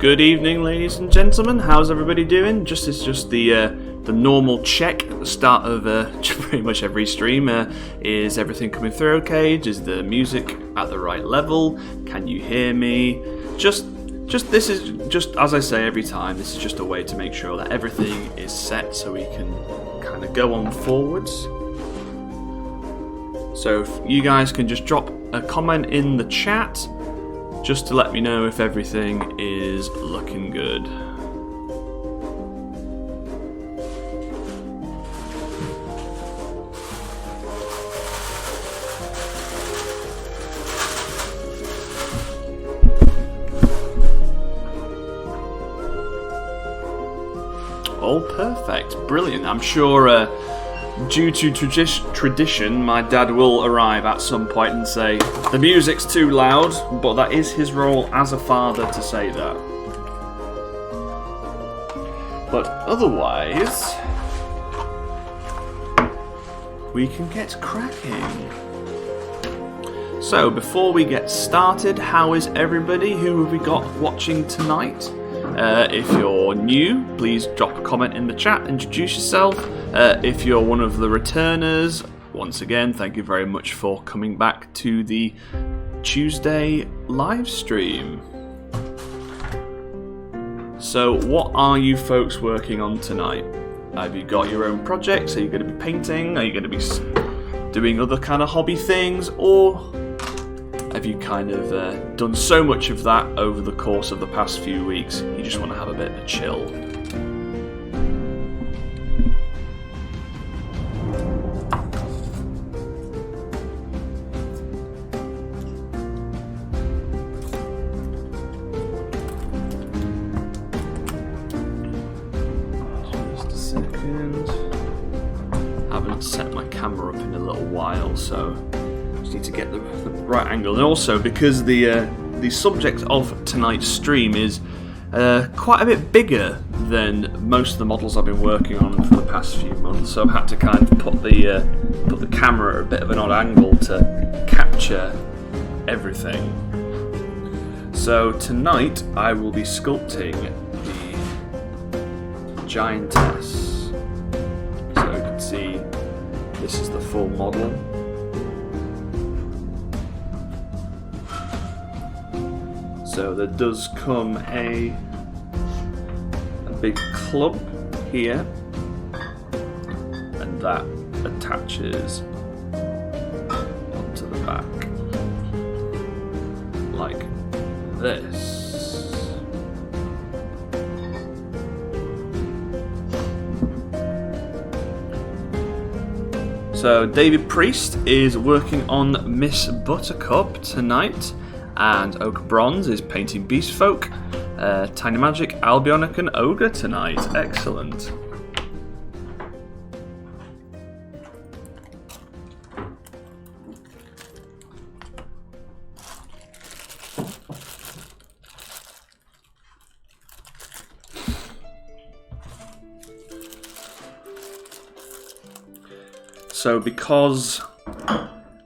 Good evening, ladies and gentlemen. How's everybody doing? Just the normal check at the start of pretty much every stream. Is everything coming through okay? Is the music at the right level? Can you hear me? Just this is just as I say every time. This is just a way to make sure that everything is set so we can kind of go on forwards. So if you guys can just drop a comment in the chat, just to let me know if everything is looking good. All perfect, brilliant. I'm sure due to tradition, my dad will arrive at some point and say, the music's too loud, but that is his role as a father to say that. But otherwise, we can get cracking. So, before we get started, how is everybody? Who have we got watching tonight? If you're new, please drop a comment in the chat, introduce yourself. If you're one of the returners, once again, thank you very much for coming back to the Tuesday live stream. So, what are you folks working on tonight? Have you got your own projects? Are you going to be painting? Are you going to be doing other kind of hobby things? Or have you kind of done so much of that over the course of the past few weeks, you just want to have a bit of a chill? Just a second. I haven't set my camera up in a little while, so need to get the right angle, and also because the subject of tonight's stream is quite a bit bigger than most of the models I've been working on for the past few months, so I've had to kind of put the camera at a bit of an odd angle to capture everything. So tonight I will be sculpting the Giantess. So you can see this is the full model. So there does come a big club here, and that attaches onto the back like this. So David Priest is working on Miss Buttercup tonight. And Oak Bronze is painting Beast Folk. Tiny Magic, Albionic and Ogre tonight. Excellent. So because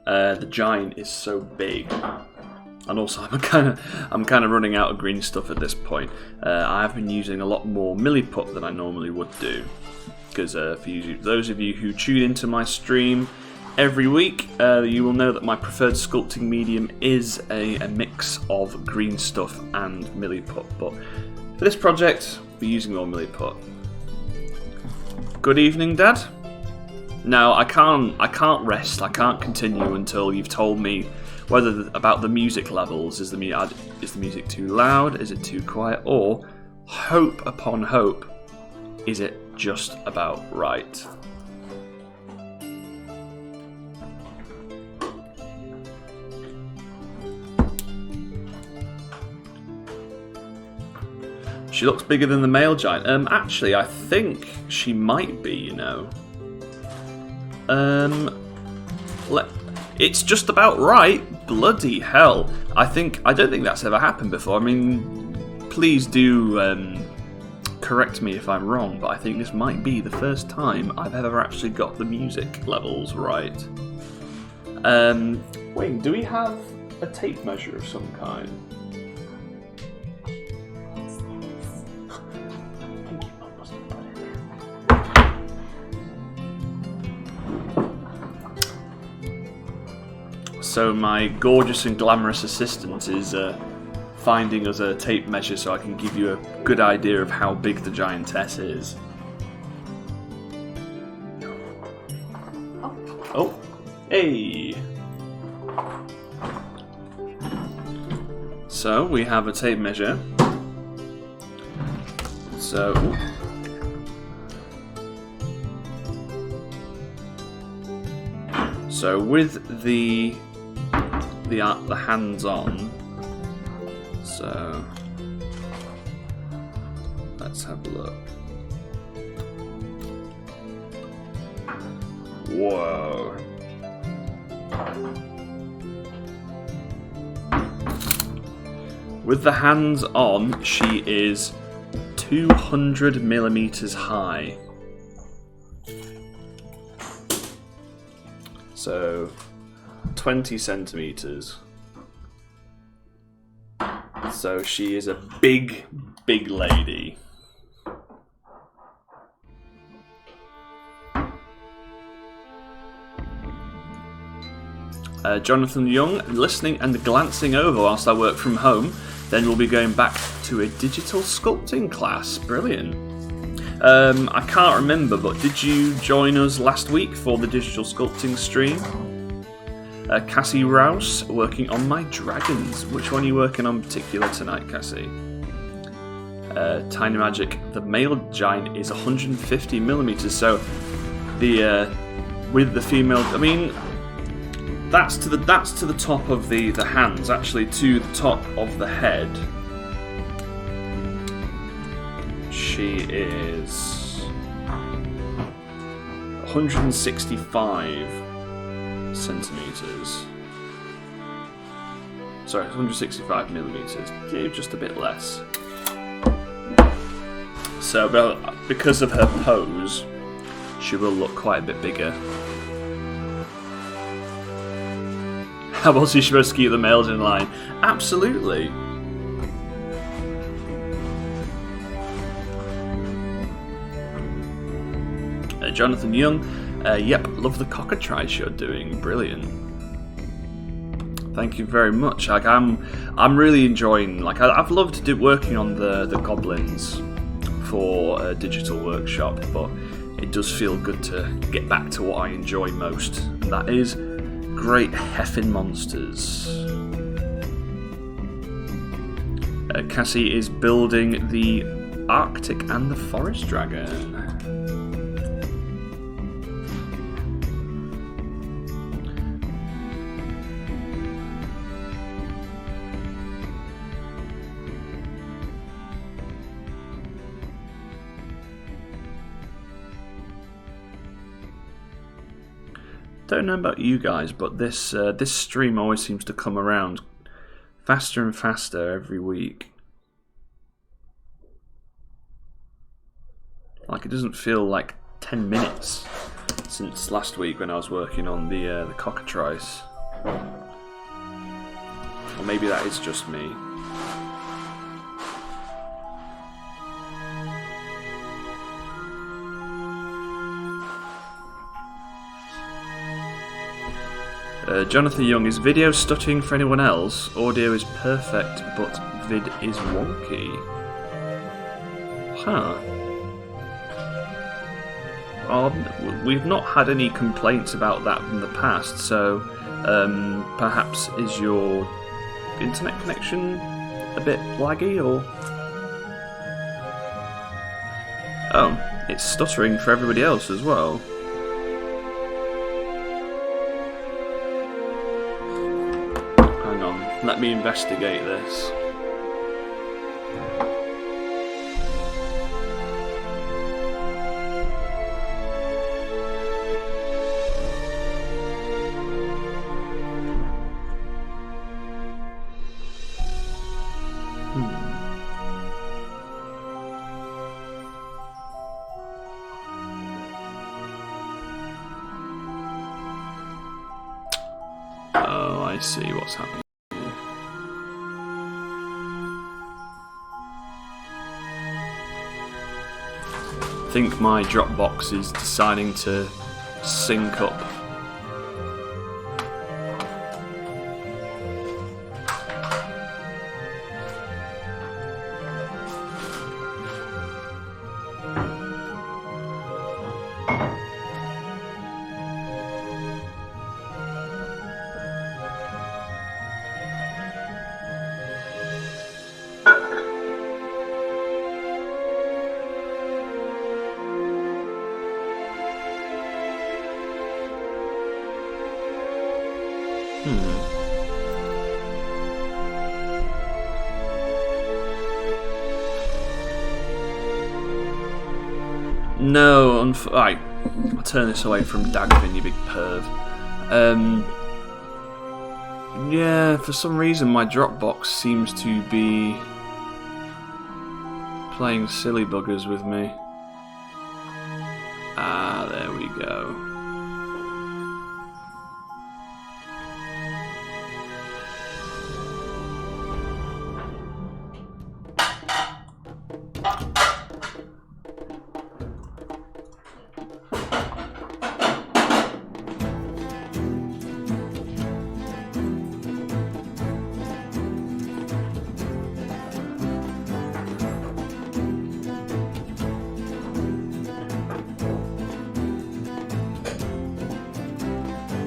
the giant is so big, and also I'm kind of running out of green stuff at this point. I have been using a lot more milliput than I normally would do, because for those of you who tune into my stream every week, you will know that my preferred sculpting medium is a mix of green stuff and milliput. But for this project, we're using more milliput. Good evening, Dad. No, I can't rest. I can't continue until you've told me whether about the music levels. Is the music too loud? Is it too quiet? Or, hope upon hope, is it just about right? She looks bigger than the male giant. Actually, I think she might be, you know. It's just about right. Bloody hell. I don't think that's ever happened before. I mean, please do correct me if I'm wrong, but I think this might be the first time I've ever actually got the music levels right. Wait, do we have a tape measure of some kind? So my gorgeous and glamorous assistant is finding us a tape measure so I can give you a good idea of how big the Giantess is. Oh, hey! So we have a tape measure. So with the hands on. So let's have a look. Whoa. With the hands on, she is 200 millimeters high. So 20 centimeters. So she is a big, big lady. Jonathan Young, listening and glancing over whilst I work from home. Then we'll be going back to a digital sculpting class. Brilliant. I can't remember, but did you join us last week for the digital sculpting stream? Cassie Rouse, working on my dragons. Which one are you working on particular tonight, Cassie? Tiny Magic, the male giant is 150 millimeters. So the with the female, I mean, that's to the top of the hands. Actually, to the top of the head, she is 165 centimeters. Sorry, 165 millimeters. Yeah, just a bit less. So, because of her pose, she will look quite a bit bigger. How was she supposed to keep the males in line? Absolutely. Jonathan Young, yep, love the cockatrice you're doing. Brilliant. Thank you very much. Like, I'm really enjoying. Like, I've loved working on the goblins for a digital workshop, but it does feel good to get back to what I enjoy most, and that is great heffin' monsters. Cassie is building the Arctic and the Forest Dragon. Don't know about you guys, but this stream always seems to come around faster and faster every week. Like, it doesn't feel like 10 minutes since last week when I was working on the cockatrice. Or maybe that is just me. Jonathan Young, is video stuttering for anyone else? Audio is perfect, but vid is wonky. Huh. We've not had any complaints about that in the past, so perhaps is your internet connection a bit laggy, or... Oh, it's stuttering for everybody else as well. Let me investigate this. Oh, I see what's happening. I think my Dropbox is deciding to sync up. No, right. I'll turn this away from Dagvin, you big perv. Yeah, for some reason my Dropbox seems to be playing silly buggers with me. Ah, there we go.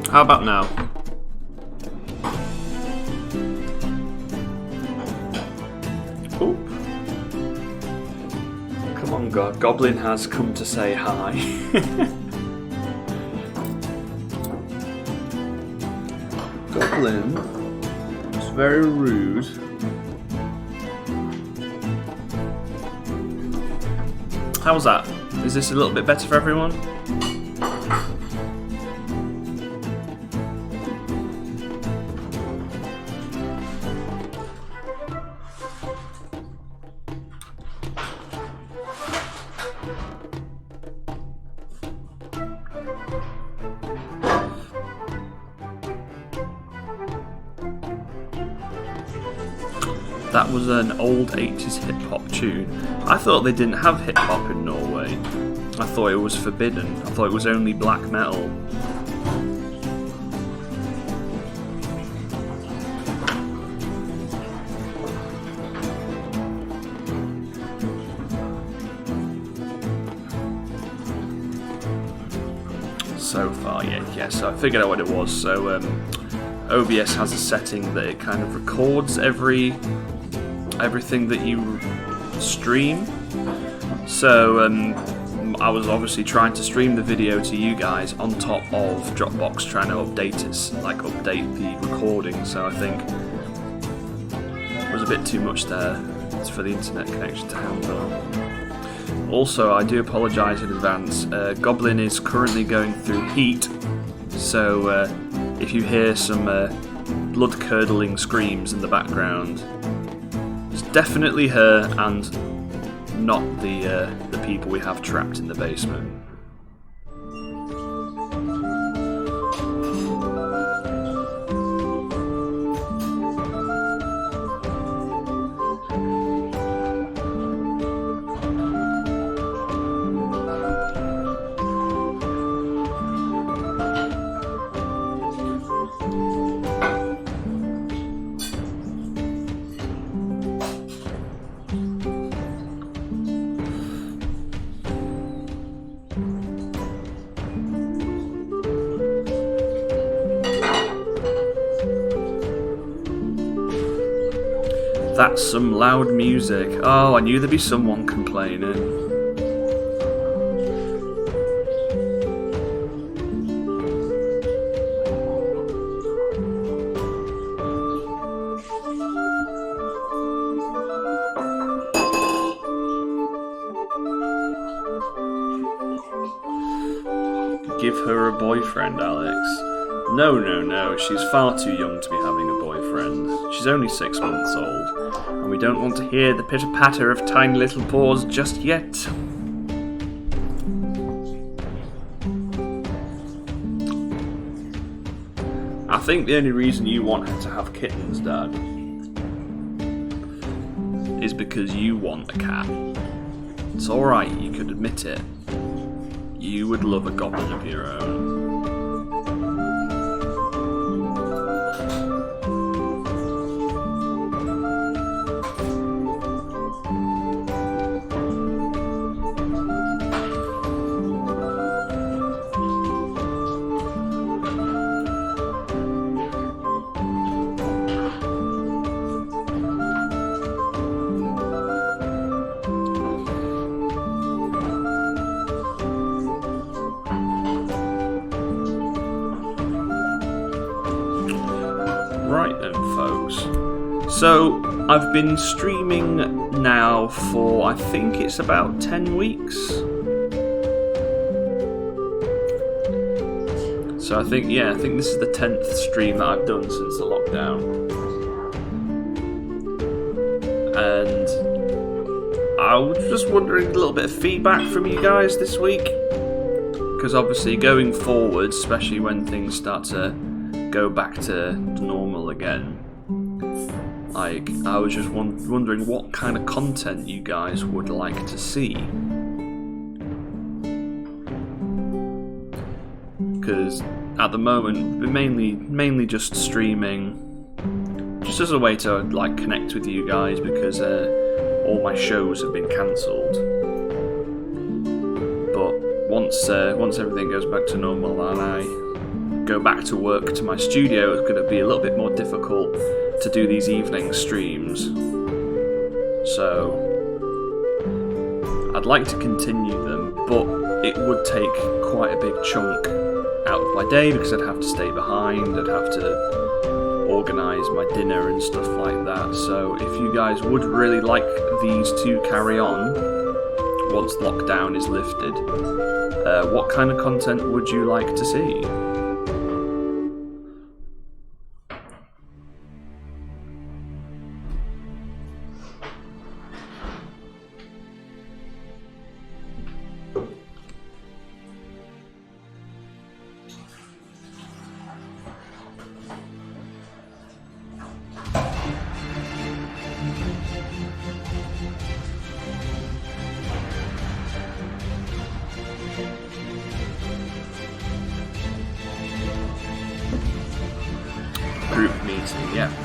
How about now? Oop. Come on, God. Goblin has come to say hi. Goblin is very rude. How was that? Is this a little bit better for everyone? That was an old 80s hip-hop tune. I thought they didn't have hip-hop in Norway. I thought it was forbidden. I thought it was only black metal. So far, yeah, so I figured out what it was. So OBS has a setting that it kind of records everything that you stream. So I was obviously trying to stream the video to you guys on top of Dropbox, trying to update the recording. So I think it was a bit too much there for the internet connection to handle. Also, I do apologise in advance. Goblin is currently going through heat, so if you hear some blood-curdling screams in the background, it's definitely her and not the people we have trapped in the basement. That's some loud music. Oh, I knew there'd be someone complaining. Give her a boyfriend, Alex. No, she's far too young to be having a boyfriend. She's only 6 months old, and we don't want to hear the pitter-patter of tiny little paws just yet. I think the only reason you want her to have kittens, Dad, is because you want a cat. It's alright, you could admit it. You would love a goblin of your own. So, I've been streaming now for, I think it's about 10 weeks. So I think this is the 10th stream that I've done since the lockdown. And I was just wondering a little bit of feedback from you guys this week. Because obviously going forward, especially when things start to go back to normal again, like, I was just wondering what kind of content you guys would like to see. Because at the moment, we're mainly just streaming, just as a way to like connect with you guys, because all my shows have been cancelled. But once everything goes back to normal and I go back to work to my studio, it's going to be a little bit more difficult to do these evening streams. So I'd like to continue them, but it would take quite a big chunk out of my day, because I'd have to stay behind, I'd have to organise my dinner and stuff like that. So if you guys would really like these to carry on once lockdown is lifted, what kind of content would you like to see?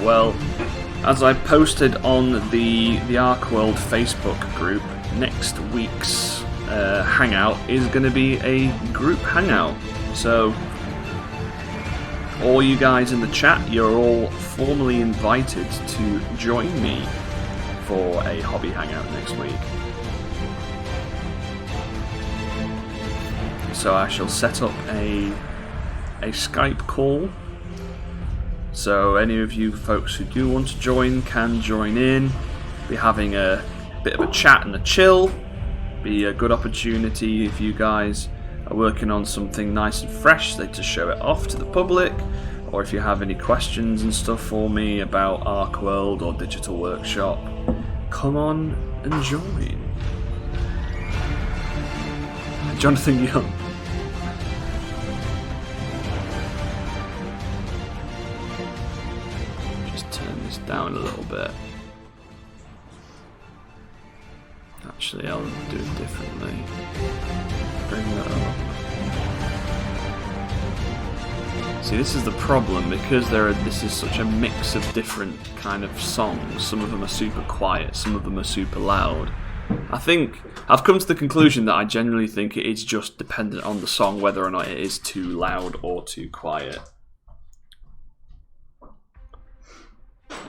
Well, as I posted on the ArcWorlde Facebook group, next week's hangout is going to be a group hangout. So, all you guys in the chat, you're all formally invited to join me for a hobby hangout next week. So I shall set up a Skype call. So any of you folks who do want to join can join in. Be having a bit of a chat and a chill. Be a good opportunity if you guys are working on something nice and fresh, to show it off to the public. Or if you have any questions and stuff for me about ArcWorlde or Digital Workshop, come on and join. Jonathan Young. Down a little bit. Actually, I'll do it differently. Bring that up. See, this is the problem, because this is such a mix of different kind of songs. Some of them are super quiet, some of them are super loud. I think I've come to the conclusion that I generally think it is just dependent on the song whether or not it is too loud or too quiet.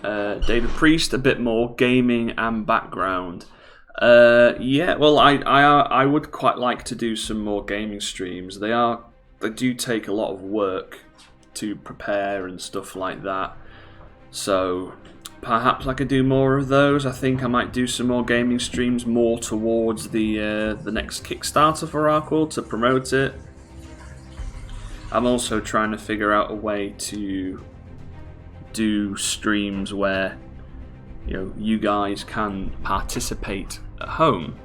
David Priest, a bit more gaming and background. Yeah, well, I would quite like to do some more gaming streams. They do take a lot of work to prepare and stuff like that. So perhaps I could do more of those. I think I might do some more gaming streams more towards the next Kickstarter for ArcWorlde to promote it. I'm also trying to figure out a way to do streams where you guys can participate at home.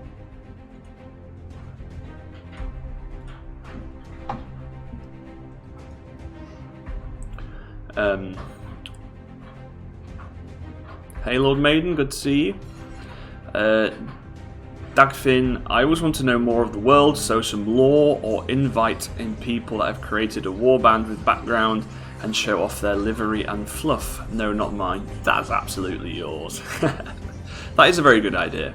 Hey Lord Maiden, good to see you. Dagfin, I always want to know more of the world, so some lore or invite in people that have created a warband with background and show off their livery and fluff. No, not mine. That's absolutely yours. That is a very good idea.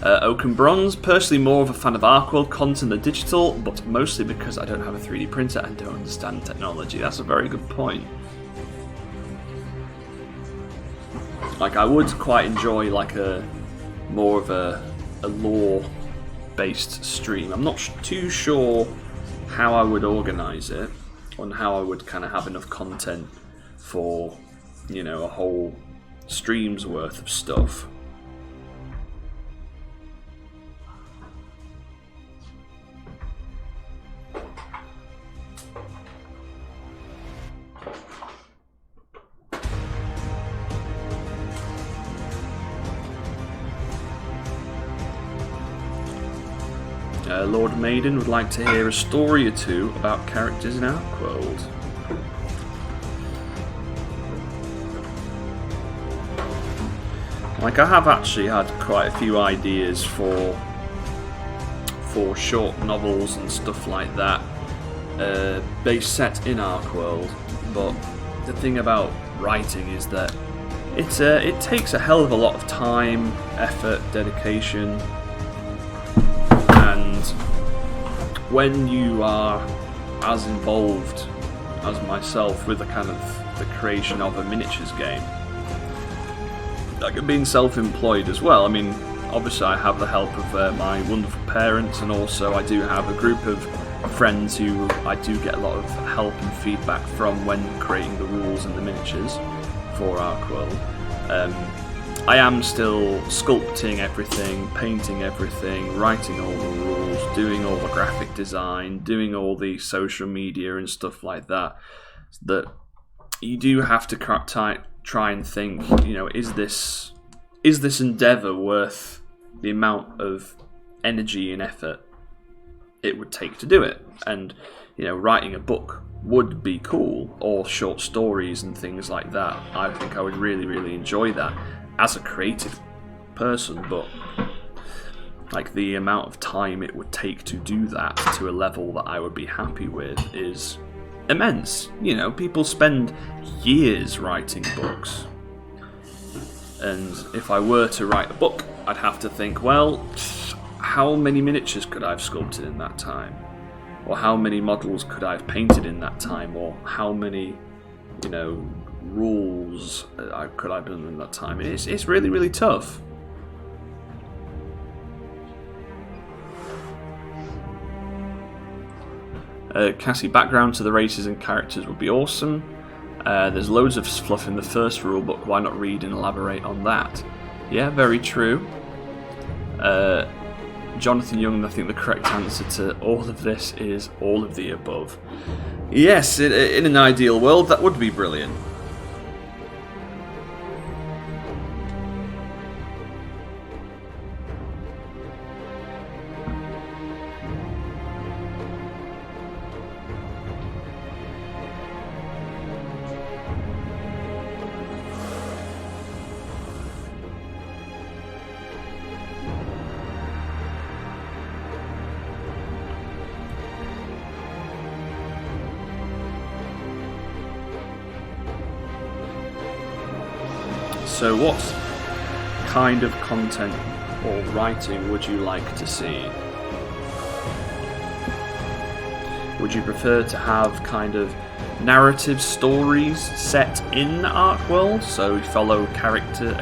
Oak and Bronze, personally more of a fan of ArcWorlde content than digital, but mostly because I don't have a 3D printer and don't understand technology. That's a very good point. Like, I would quite enjoy like more of a lore-based stream. I'm not too sure how I would organise it, on how I would kind of have enough content for, a whole streams worth of stuff. Lord Maiden would like to hear a story or two about characters in ArcWorlde. Like, I have actually had quite a few ideas for short novels and stuff like that, based set in ArcWorlde, but the thing about writing is that it takes a hell of a lot of time, effort, dedication. And when you are as involved as myself with the kind of the creation of a miniatures game, like being self-employed as well, I mean, obviously I have the help of my wonderful parents, and also I do have a group of friends who I do get a lot of help and feedback from when creating the rules and the miniatures for ArcWorlde. I am still sculpting everything, painting everything, writing all the rules, doing all the graphic design, doing all the social media and stuff like that. That you do have to try and think, you know, is this endeavour worth the amount of energy and effort it would take to do it? And, you know, writing a book would be cool, or short stories and things like that. I think I would really, really enjoy that as a creative person, but like the amount of time it would take to do that to a level that I would be happy with is immense. You know, people spend years writing books, and if I were to write a book, I'd have to think, well, how many miniatures could I have sculpted in that time, or how many models could I have painted in that time, or how many, you know, rules could I have done in that time. It's really, really tough. Cassie, background to the races and characters would be awesome. There's loads of fluff in the first rulebook, why not read and elaborate on that? Yeah, very true. Jonathan Young, I think the correct answer to all of this is all of the above. Yes, in an ideal world that would be brilliant. So what kind of content or writing would you like to see? Would you prefer to have kind of narrative stories set in ArcWorlde, so you follow a character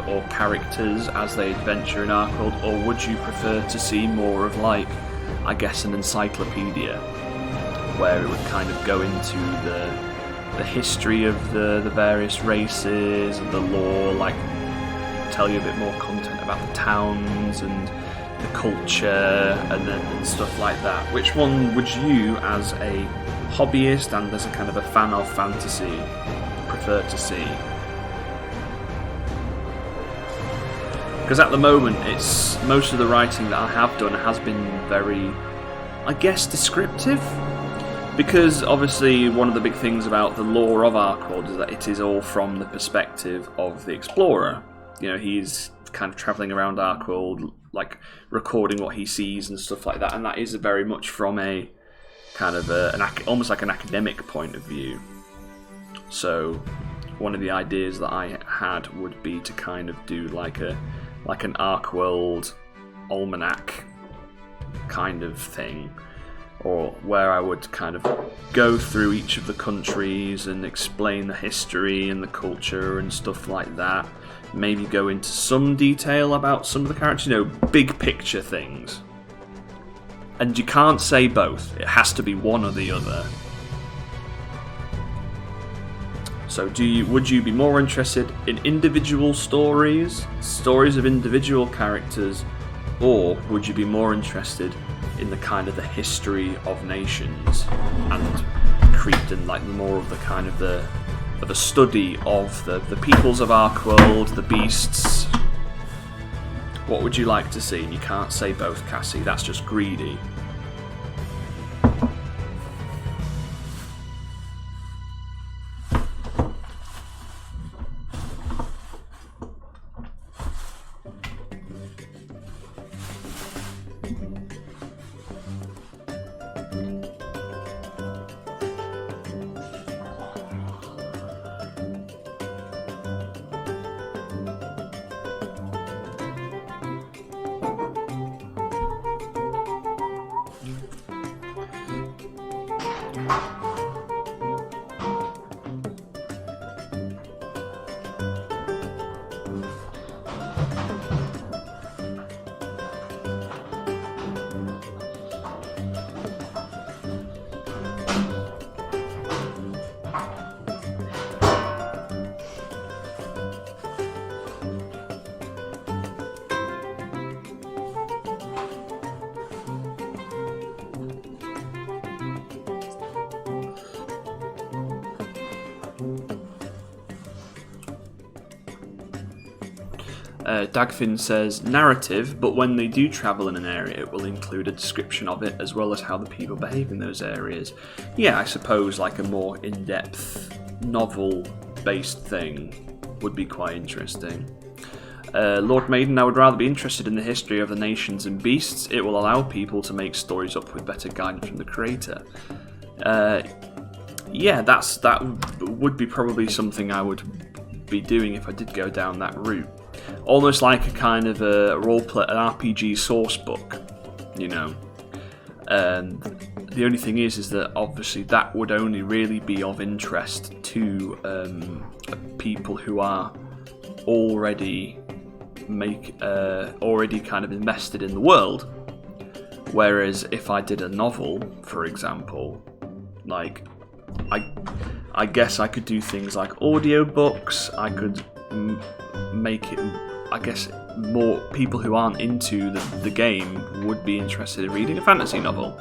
or characters as they adventure in ArcWorlde, or would you prefer to see more of, like, I guess, an encyclopedia, where it would kind of go into the history of the various races and the lore, like tell you a bit more content about the towns and the culture and stuff like that? Which one would you, as a hobbyist and as a kind of a fan of fantasy, prefer to see? Because at the moment, it's most of the writing that I have done has been very, I guess, descriptive. Because obviously one of the big things about the lore of ArcWorlde is that it is all from the perspective of the explorer. You know, he's kind of travelling around ArcWorlde, like recording what he sees and stuff like that, and that is very much from a kind of almost like an academic point of view. So one of the ideas that I had would be to kind of do like an ArcWorlde almanac kind of thing, or where I would kind of go through each of the countries and explain the history and the culture and stuff like that. Maybe go into some detail about some of the characters, you know, big picture things. And you can't say both, it has to be one or the other. So would you be more interested in individual stories of individual characters, or would you be more interested in the kind of the history of nations and creeped in like more of the kind of a study of the peoples of ArcWorlde, the beasts? What would you like to see? And you can't say both, Cassie, that's just greedy. Dagfin says, narrative, but when they do travel in an area, it will include a description of it, as well as how the people behave in those areas. Yeah, I suppose like a more in-depth, novel-based thing would be quite interesting. Lord Maiden, I would rather be interested in the history of the nations and beasts. It will allow people to make stories up with better guidance from the creator. Yeah, that would be probably something I would be doing if I did go down that route. Almost like a kind of a roleplay, an RPG source book, you know. And the only thing is that obviously that would only really be of interest to people who are already kind of invested in the world. Whereas if I did a novel, for example, like I guess I could do things like audiobooks. I could make it, I guess, more people who aren't into the game would be interested in reading a fantasy novel.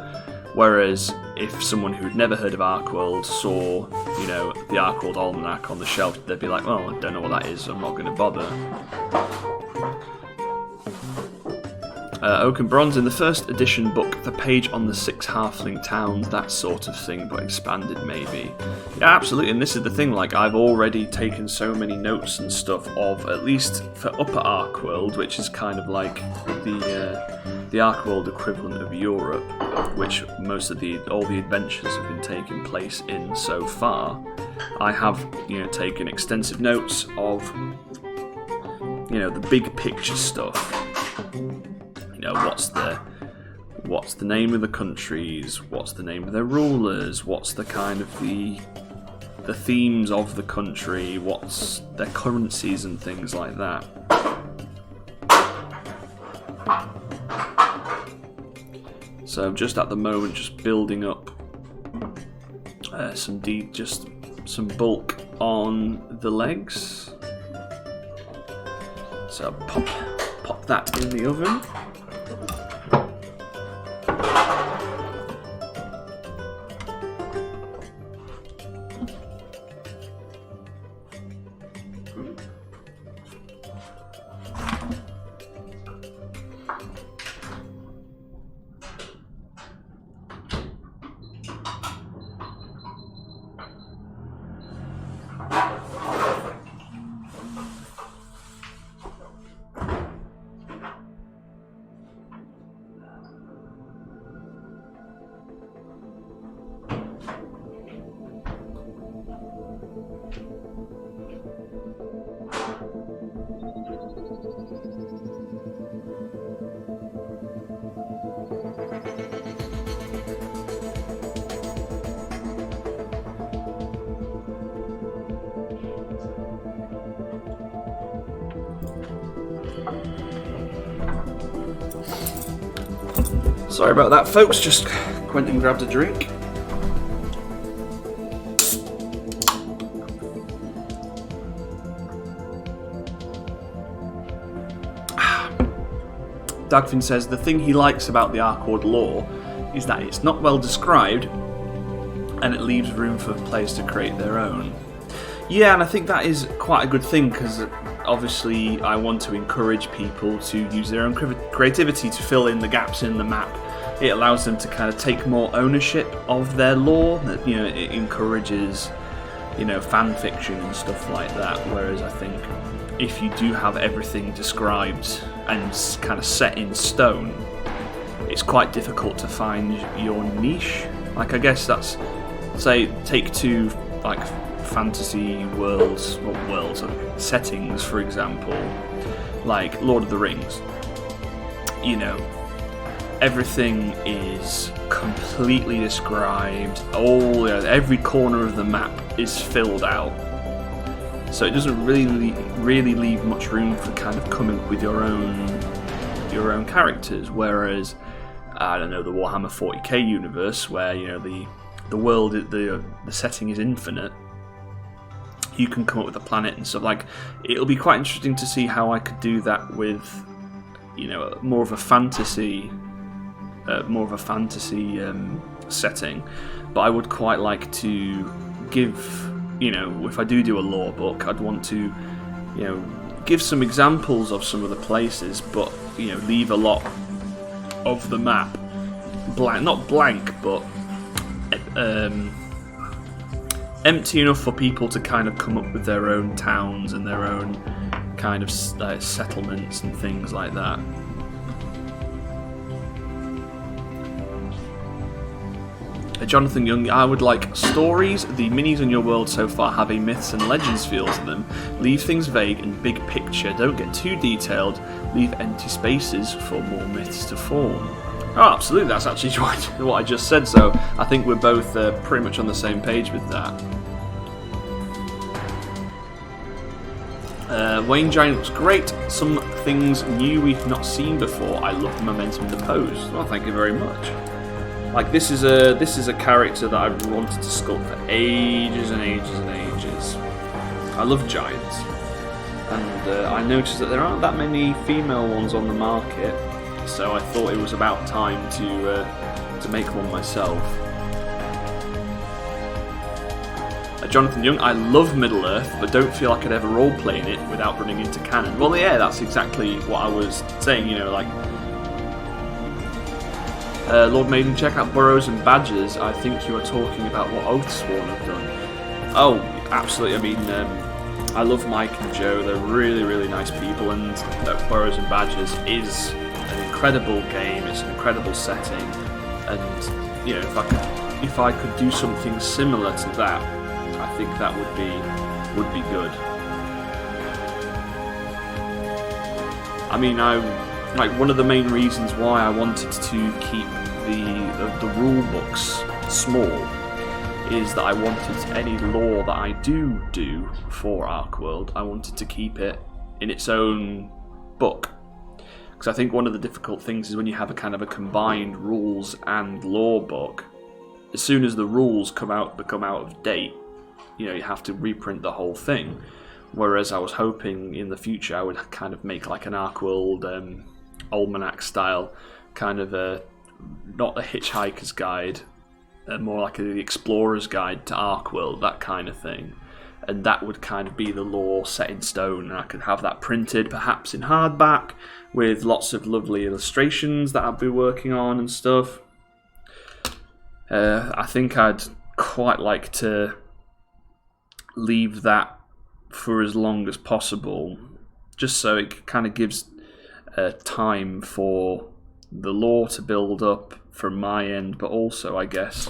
Whereas if someone who'd never heard of ArcWorlde saw, you know, the ArcWorlde Almanac on the shelf, they'd be like, well, I don't know what that is, so I'm not going to bother. Oak and Bronze, in the first edition book, the page on the 6 halfling towns, that sort of thing, but expanded maybe. Yeah, absolutely, and this is the thing, like, I've already taken so many notes and stuff of, at least for Upper ArcWorlde, which is kind of like the ArcWorlde equivalent of Europe, which most of all the adventures have been taking place in so far. I have, you know, taken extensive notes of, you know, the big picture stuff. You know, what's the name of the countries? What's the name of their rulers? What's the kind of the themes of the country? What's their currencies and things like that? So just at the moment, just building up some bulk on the legs. So pop that in the oven. Sorry about that, folks. Just went and grabbed a drink. Dagfin says the thing he likes about the ArcWorlde lore is that it's not well described and it leaves room for players to create their own. Yeah, and I think that is quite a good thing, because obviously I want to encourage people to use their own creativity to fill in the gaps in the map. It allows them to kind of take more ownership of their lore. You know, it encourages, you know, fan fiction and stuff like that. Whereas I think if you do have everything described and kind of set in stone, it's quite difficult to find your niche. Like, I guess that's, say, take two like fantasy worlds, settings, for example, like Lord of the Rings. You know, everything is completely described. Every corner of the map is filled out, so it doesn't really leave much room for kind of coming up with your own characters. Whereas, I don't know, the Warhammer 40k universe, where, you know, the world, the setting is infinite. You can come up with a planet and stuff. Like, it'll be quite interesting to see how I could do that with, you know, more of a fantasy setting. But I would quite like to give, you know, if I do a lore book, I'd want to, you know, give some examples of some of the places, but, you know, leave a lot of the map blank, not blank, but empty enough for people to kind of come up with their own towns and their own kind of settlements and things like that. Jonathan Young, I would like stories. The minis in your world so far have a myths and legends feel to them. Leave things vague and big picture. Don't get too detailed. Leave empty spaces for more myths to form. Oh, absolutely. That's actually what I just said. So I think we're both pretty much on the same page with that. Wayne Giant looks great. Some things new we've not seen before. I love the momentum in the pose. Well, thank you very much. Like, this is a character that I've wanted to sculpt for ages and ages and ages. I love giants, and I noticed that there aren't that many female ones on the market, so I thought it was about time to make one myself. Jonathan Young, I love Middle-earth, but don't feel I could ever role-play in it without running into canon. Well, yeah, that's exactly what I was saying, you know, like... Lord Maiden, check out Burrows and Badgers. I think you are talking about what Oathsworn have done. Oh, absolutely. I mean, I love Mike and Joe. They're really, really nice people, and Burrows and Badgers is an incredible game. It's an incredible setting, and, you know, if I could do something similar to that, I think that would be good. I mean, like, one of the main reasons why I wanted to keep the rule books small is that I wanted any lore that I do for ArcWorlde, I wanted to keep it in its own book. Because I think one of the difficult things is when you have a kind of a combined rules and lore book, as soon as the rules become out of date, you know, you have to reprint the whole thing. Whereas I was hoping in the future I would kind of make like an ArcWorlde almanac style, kind of not a hitchhiker's guide, more like the explorer's guide to ArcWorlde, that kind of thing. And that would kind of be the lore set in stone, and I could have that printed perhaps in hardback with lots of lovely illustrations that I'd be working on and stuff. I think I'd quite like to leave that for as long as possible, just so it kind of gives time for the lore to build up from my end, but also, I guess,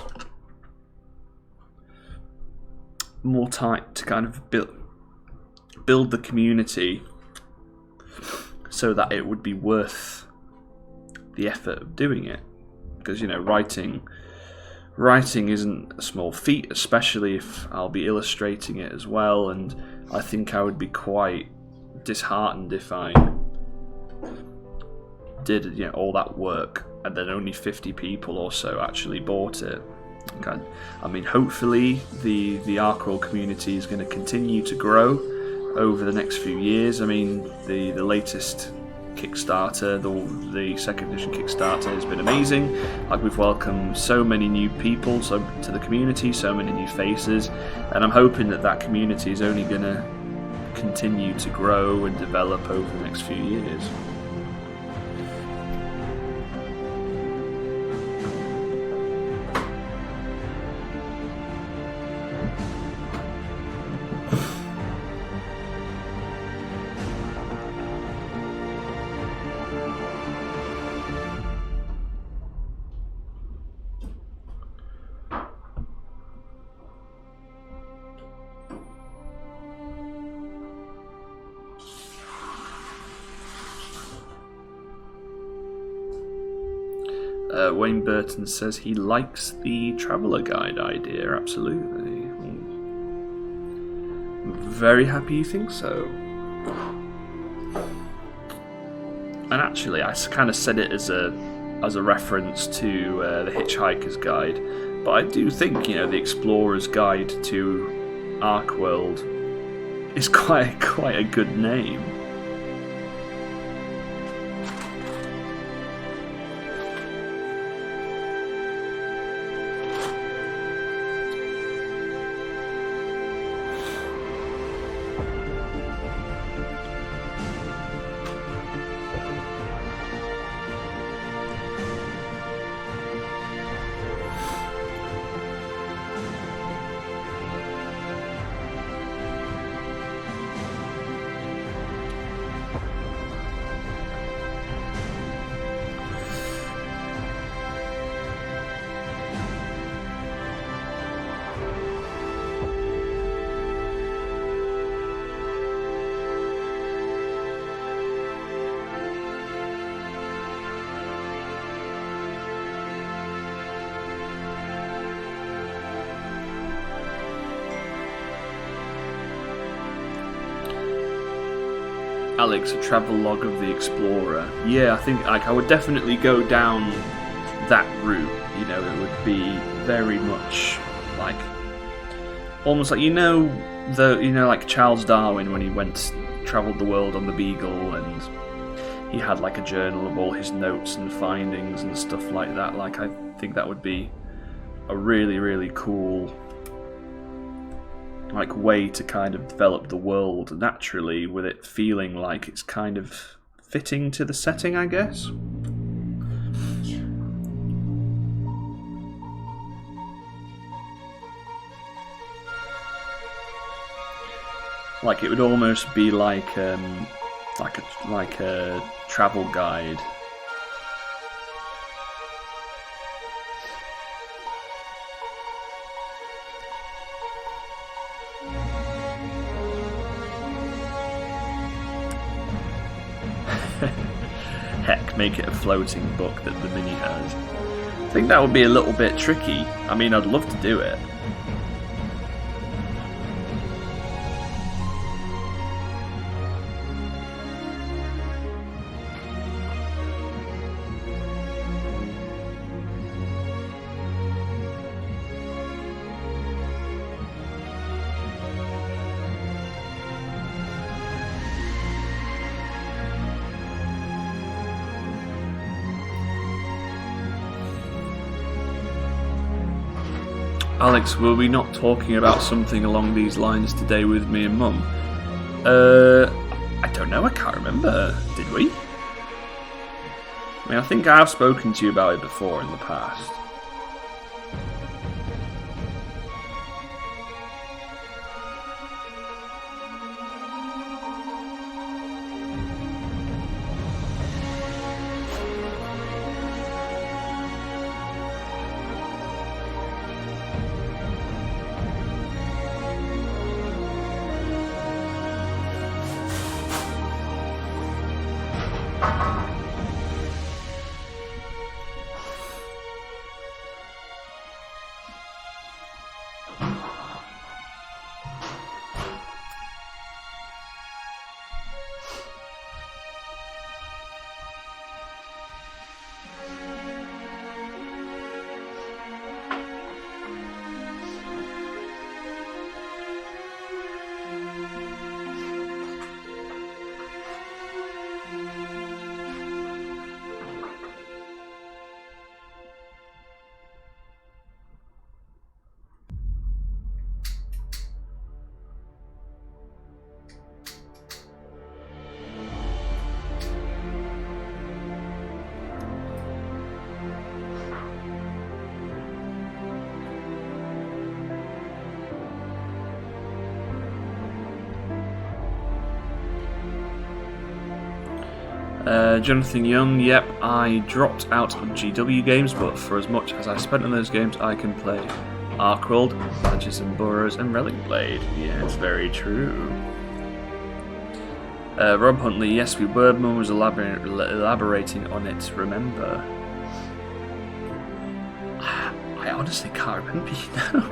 more time to kind of build the community so that it would be worth the effort of doing it. Because, you know, writing isn't a small feat, especially if I'll be illustrating it as well, and I think I would be quite disheartened if I did, you know, all that work and then only 50 people or so actually bought it. Okay. I mean, hopefully the ArcWorlde community is going to continue to grow over the next few years. I mean, the latest Kickstarter, the second edition Kickstarter has been amazing. Like, we've welcomed so many new people to the community, so many new faces, and I'm hoping that community is only going to continue to grow and develop over the next few years. Wayne Burton says he likes the traveller guide idea, absolutely. I'm very happy you think so. And actually, I kind of said it as a reference to the Hitchhiker's Guide, but I do think, the Explorer's Guide to ArcWorlde is quite a good name. Alex, a travel log of the Explorer. Yeah, I think I would definitely go down that route. It would be very much like almost like like Charles Darwin when he travelled the world on the Beagle, and he had like a journal of all his notes and findings and stuff like that. Like, I think that would be a really, really cool way to kind of develop the world naturally, with it feeling like it's kind of fitting to the setting, I guess. Like, it would almost be like a travel guide. Heck, make it a floating book that the Mini has. I think that would be a little bit tricky. I mean, I'd love to do it. Alex, were we not talking about something along these lines today with me and Mum? I don't know, I can't remember. Did we? I mean, I think I have spoken to you about it before in the past. Jonathan Young, yep, I dropped out of GW games, but for as much as I spent on those games, I can play ArcWorlde, Badges and Burrows, and Relic Blade. Yeah, it's very true. Rob Huntley, yes, we were. Mum was elaborating on it, remember? I honestly can't remember, you know.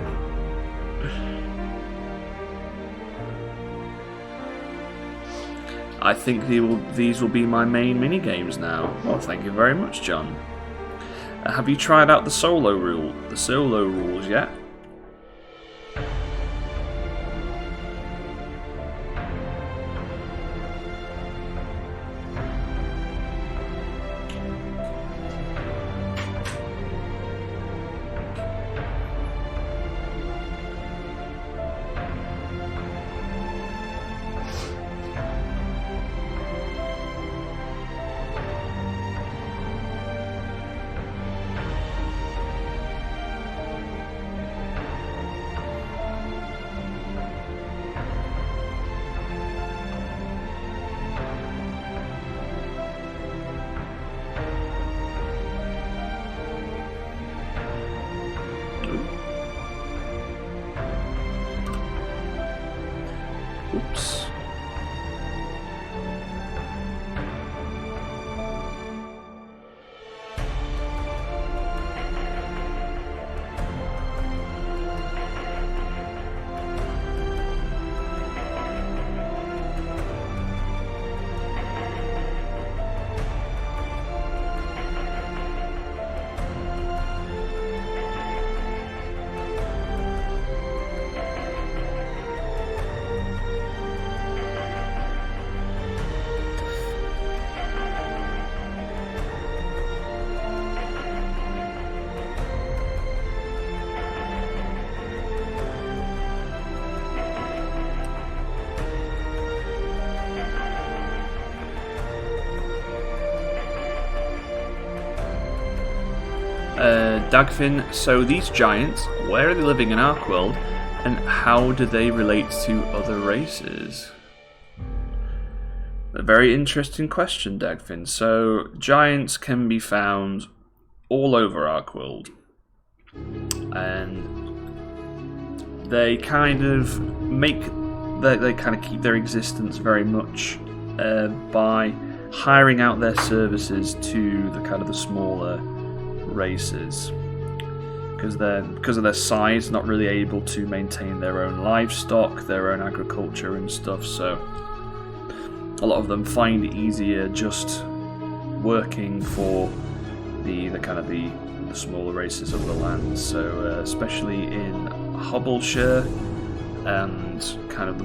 I think these will be my main mini-games now. Well, thank you very much, John. Have you tried out the solo rules yet? Oops. Dagfin, so these giants, where are they living in ArcWorlde, and how do they relate to other races? A very interesting question, Dagfin. So, giants can be found all over ArcWorlde, and they kind of keep their existence very much by hiring out their services to the smaller races, because of their size, not really able to maintain their own livestock, their own agriculture and stuff. So a lot of them find it easier just working for the smaller races of the land. So especially in Hobbleshire and kind of the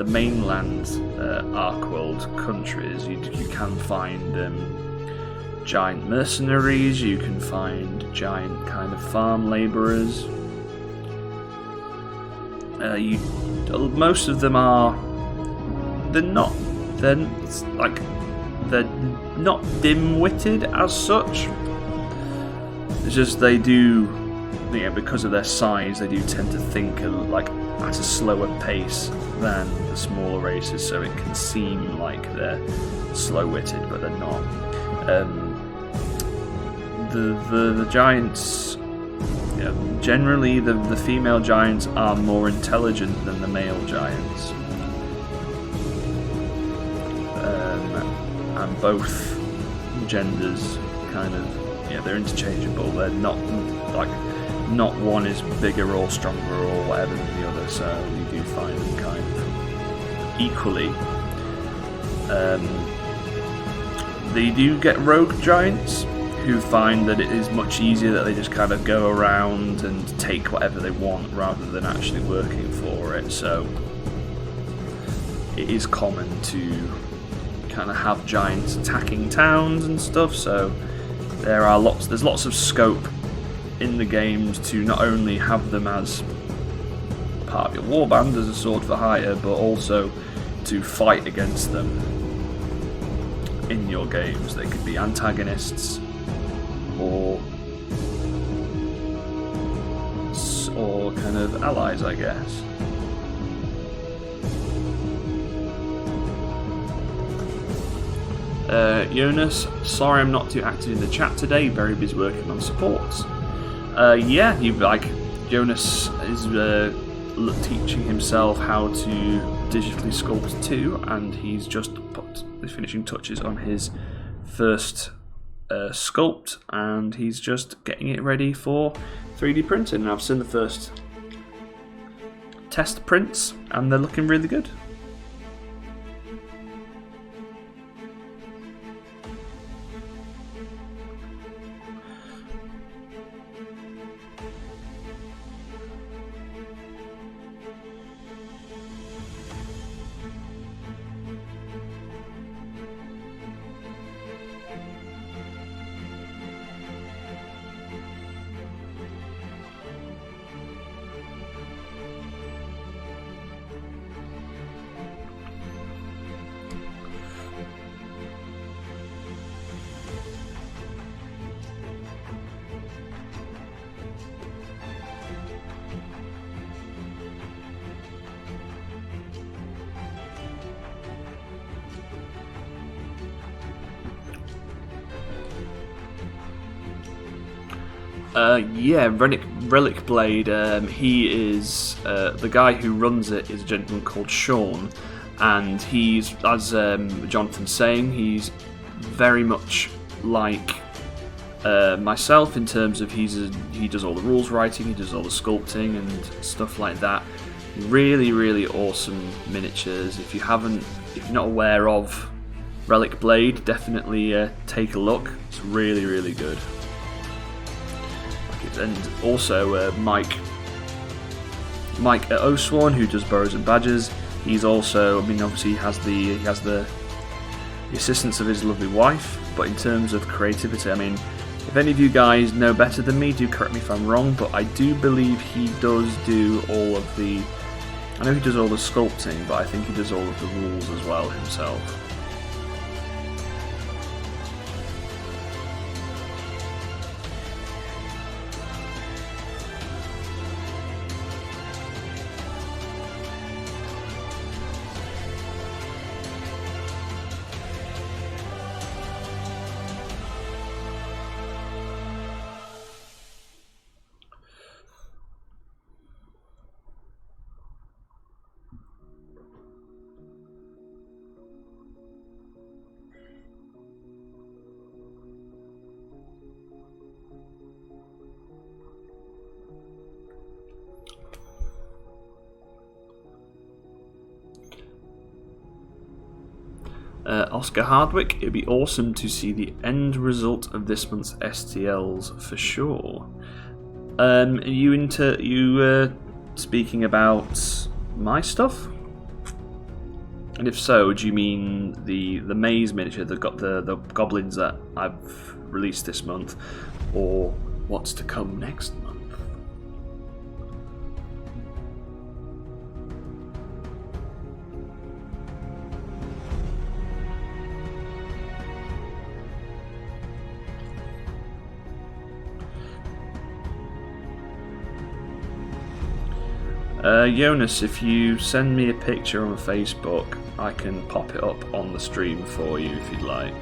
mainland ArcWorlde countries, you can find giant mercenaries, you can find giant kind of farm labourers. Most of them they're not dim-witted as such. It's just they do, because of their size, they do tend to think at a slower pace than the smaller races, so it can seem like they're slow-witted, but they're not. The giants, generally the female giants are more intelligent than the male giants, and both genders they're interchangeable. They're not one is bigger or stronger or whatever than the other, so you do find them kind of equally. They do get rogue giants who find that it is much easier that they just kind of go around and take whatever they want rather than actually working for it. So it is common to kind of have giants attacking towns and stuff. So there's lots of scope in the games to not only have them as part of your warband as a sword for hire, but also to fight against them in your games. They could be antagonists or kind of allies, I guess. Jonas, sorry I'm not too active in the chat today, very busy working on supports. Yeah, Jonas is teaching himself how to digitally sculpt too, and he's just put the finishing touches on his first sculpt, and he's just getting it ready for 3D printing. And I've seen the first test prints, and they're looking really good. Yeah, Relic Blade, he is, the guy who runs it is a gentleman called Sean, and he's, as Jonathan's saying, he's very much like myself in terms of he does all the rules writing, he does all the sculpting and stuff like that. Really, really awesome miniatures. If you're not aware of Relic Blade, definitely take a look. It's really, really good. And also Mike at Oswan, who does Burrows and Badgers. He's also, obviously he has the assistance of his lovely wife, but in terms of creativity, if any of you guys know better than me, do correct me if I'm wrong, but I do believe he does do all of the, I know he does all the sculpting, but I think he does all of the rules as well himself. Oscar Hardwick, it'd be awesome to see the end result of this month's STLs for sure. Are you speaking about my stuff? And if so, do you mean the maze miniature that got the goblins that I've released this month, or what's to come next month? Jonas, if you send me a picture on Facebook, I can pop it up on the stream for you if you'd like.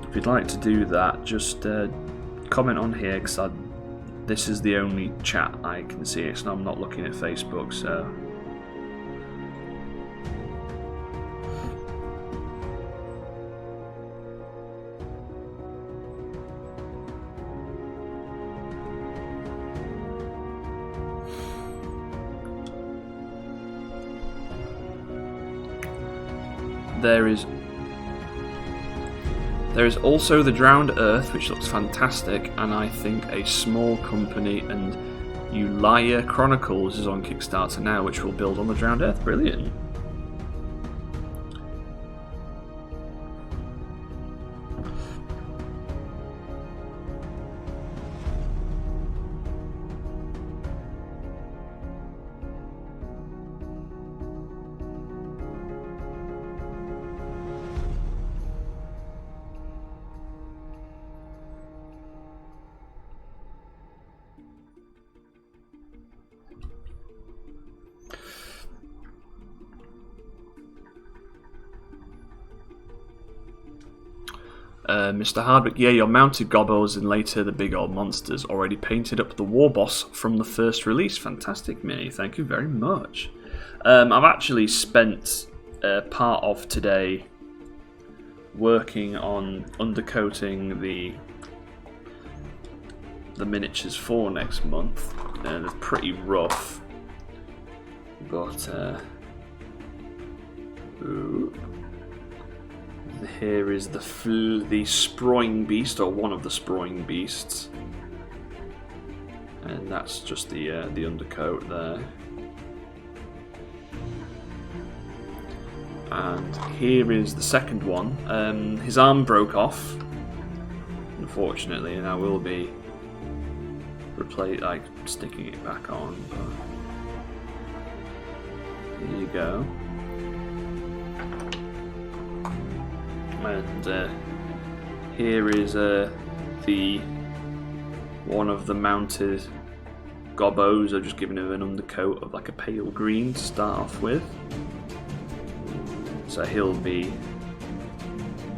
If you'd like to do that, just comment on here, because this is the only chat I can see. I'm not looking at Facebook, so... There is also the Drowned Earth, which looks fantastic, and I think a small company and Eulalia Chronicles is on Kickstarter now, which will build on the Drowned Earth. Brilliant. Mr. Hardwick, yeah, your mounted gobbos and later the big old monsters. Already painted up the war boss from the first release. Fantastic, Minnie. Thank you very much. I've actually spent part of today working on undercoating the miniatures for next month. They're pretty rough, but here is the sproing beast, or one of the sproing beasts, and that's just the undercoat there. And here is the second one. His arm broke off, unfortunately, and I will be sticking it back on. But there you go. And here is one of the mounted gobbos. I've just given him an undercoat of like a pale green to start off with. So he'll be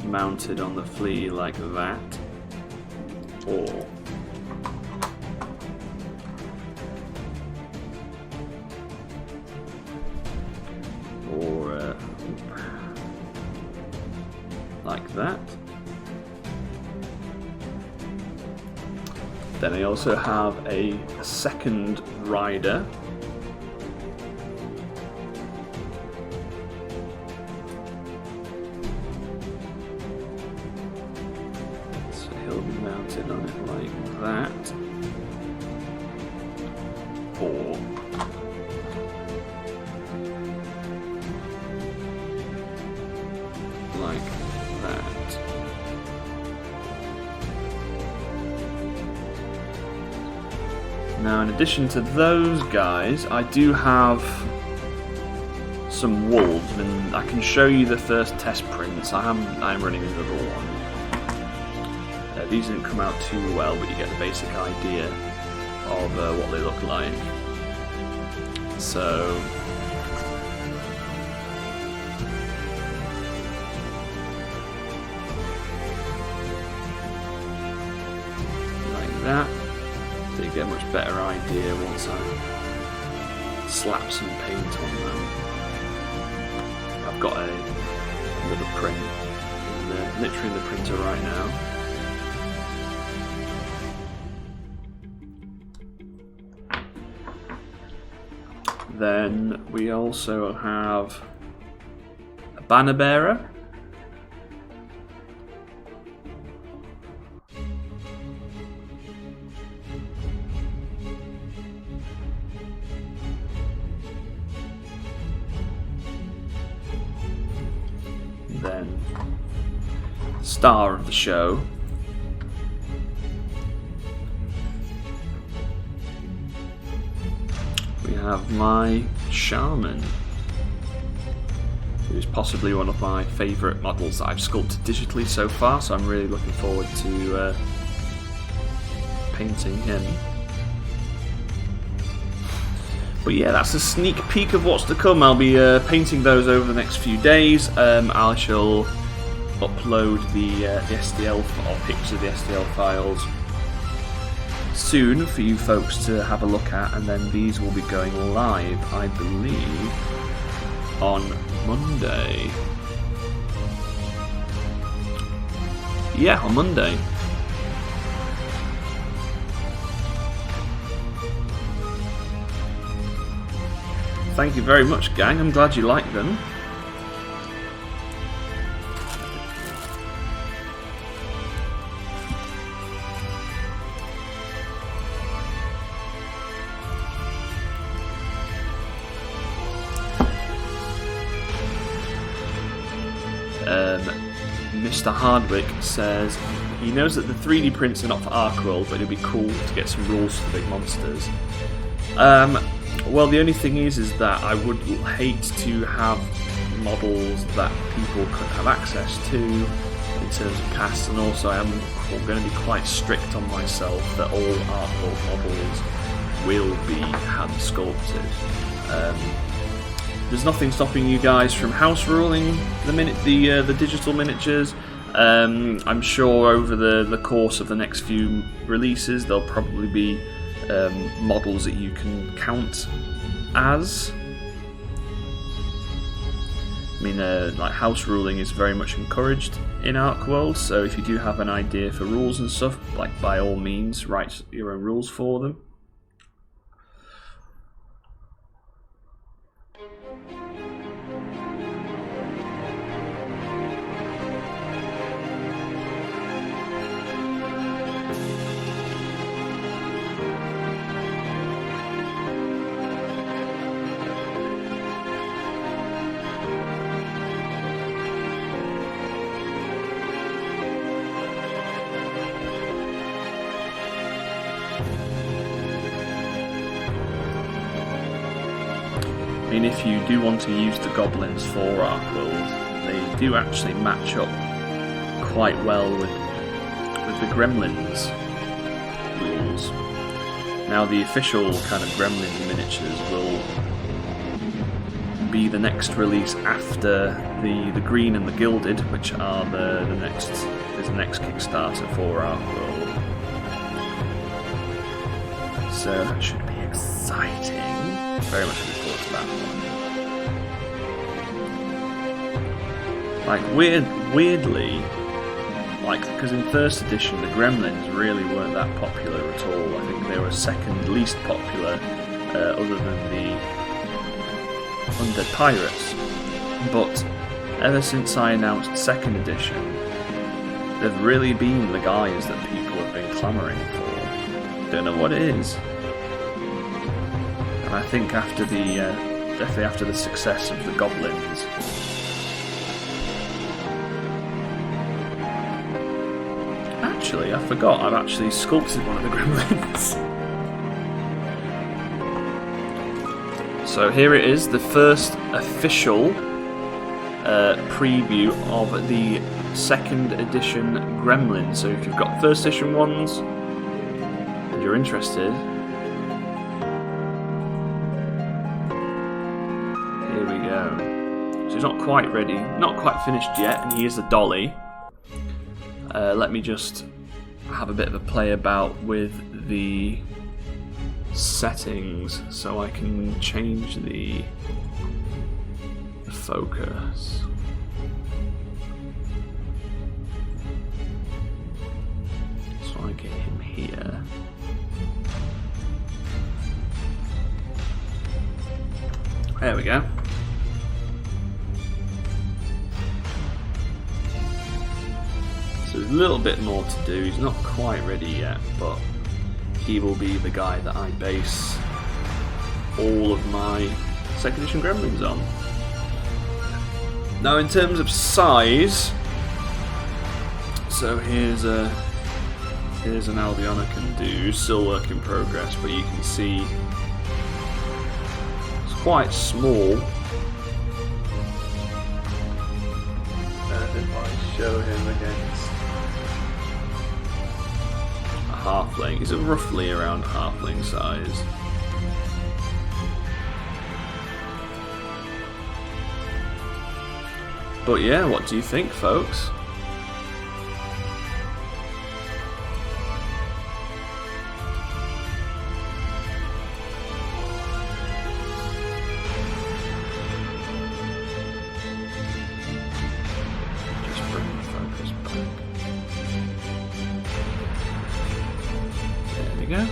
mounted on the flea like that. Or like that. Then I also have a second rider. So he'll be mounted on it like that. Or like that. Now, in addition to those guys, I do have some wolves, and I can show you the first test prints. I'm running another one. These didn't come out too well, but you get the basic idea of what they look like. So that. So you get a much better idea once I slap some paint on them. I've got another print literally in the printer right now. Then we also have a banner bearer. Then star of the show. We have my shaman, who's possibly one of my favourite models that I've sculpted digitally so far, so I'm really looking forward to painting him. But yeah, that's a sneak peek of what's to come. I'll be painting those over the next few days. I shall upload the STL or pictures of the STL files soon for you folks to have a look at, and then these will be going live, I believe, on Monday. Yeah, on Monday. Thank you very much, gang. I'm glad you like them. Mr. Hardwick says he knows that the 3D prints are not for ArcWorlde, but it'd be cool to get some rules for the big monsters. Well, the only thing is that I would hate to have models that people could have access to in terms of casts, and also I am going to be quite strict on myself that all ArcWorlde models will be hand sculpted. There's nothing stopping you guys from house ruling the digital miniatures. I'm sure over the course of the next few releases there'll probably be models that you can count as. I mean, like house ruling is very much encouraged in ArcWorlde, so if you do have an idea for rules and stuff, like by all means write your own rules for them. I mean, if you do want to use the goblins for ArcWorlde, they do actually match up quite well with the gremlins rules. Now, the official kind of gremlin miniatures will be the next release after the green and the gilded, which are the next Kickstarter for ArcWorlde. So that should be exciting. Very much looking forward to that one. Like weirdly, like because in first edition the Gremlins really weren't that popular at all. I think they were second least popular, other than the Undead Pirates. But ever since I announced second edition, they've really been the guys that people have been clamouring for. Don't know what it is. And I think after definitely after the success of the Goblins, actually I forgot, I've actually sculpted one of the Gremlins. So here it is, the first official preview of the second edition Gremlin. So if you've got first edition ones and you're interested, so he's not quite ready, not quite finished yet, and he is a dolly. Let me just have a bit of a play about with the settings so I can change the focus. So I get him here. There we go. So there's a little bit more to do. He's not quite ready yet, but he will be the guy that I base all of my second edition Gremlins on. Now in terms of size, so here's an Albion I can do, still work in progress, but you can see it's quite small. And if I show him against a halfling, he's roughly around halfling size. But yeah, what do you think, folks? Just bring the focus back. There we go.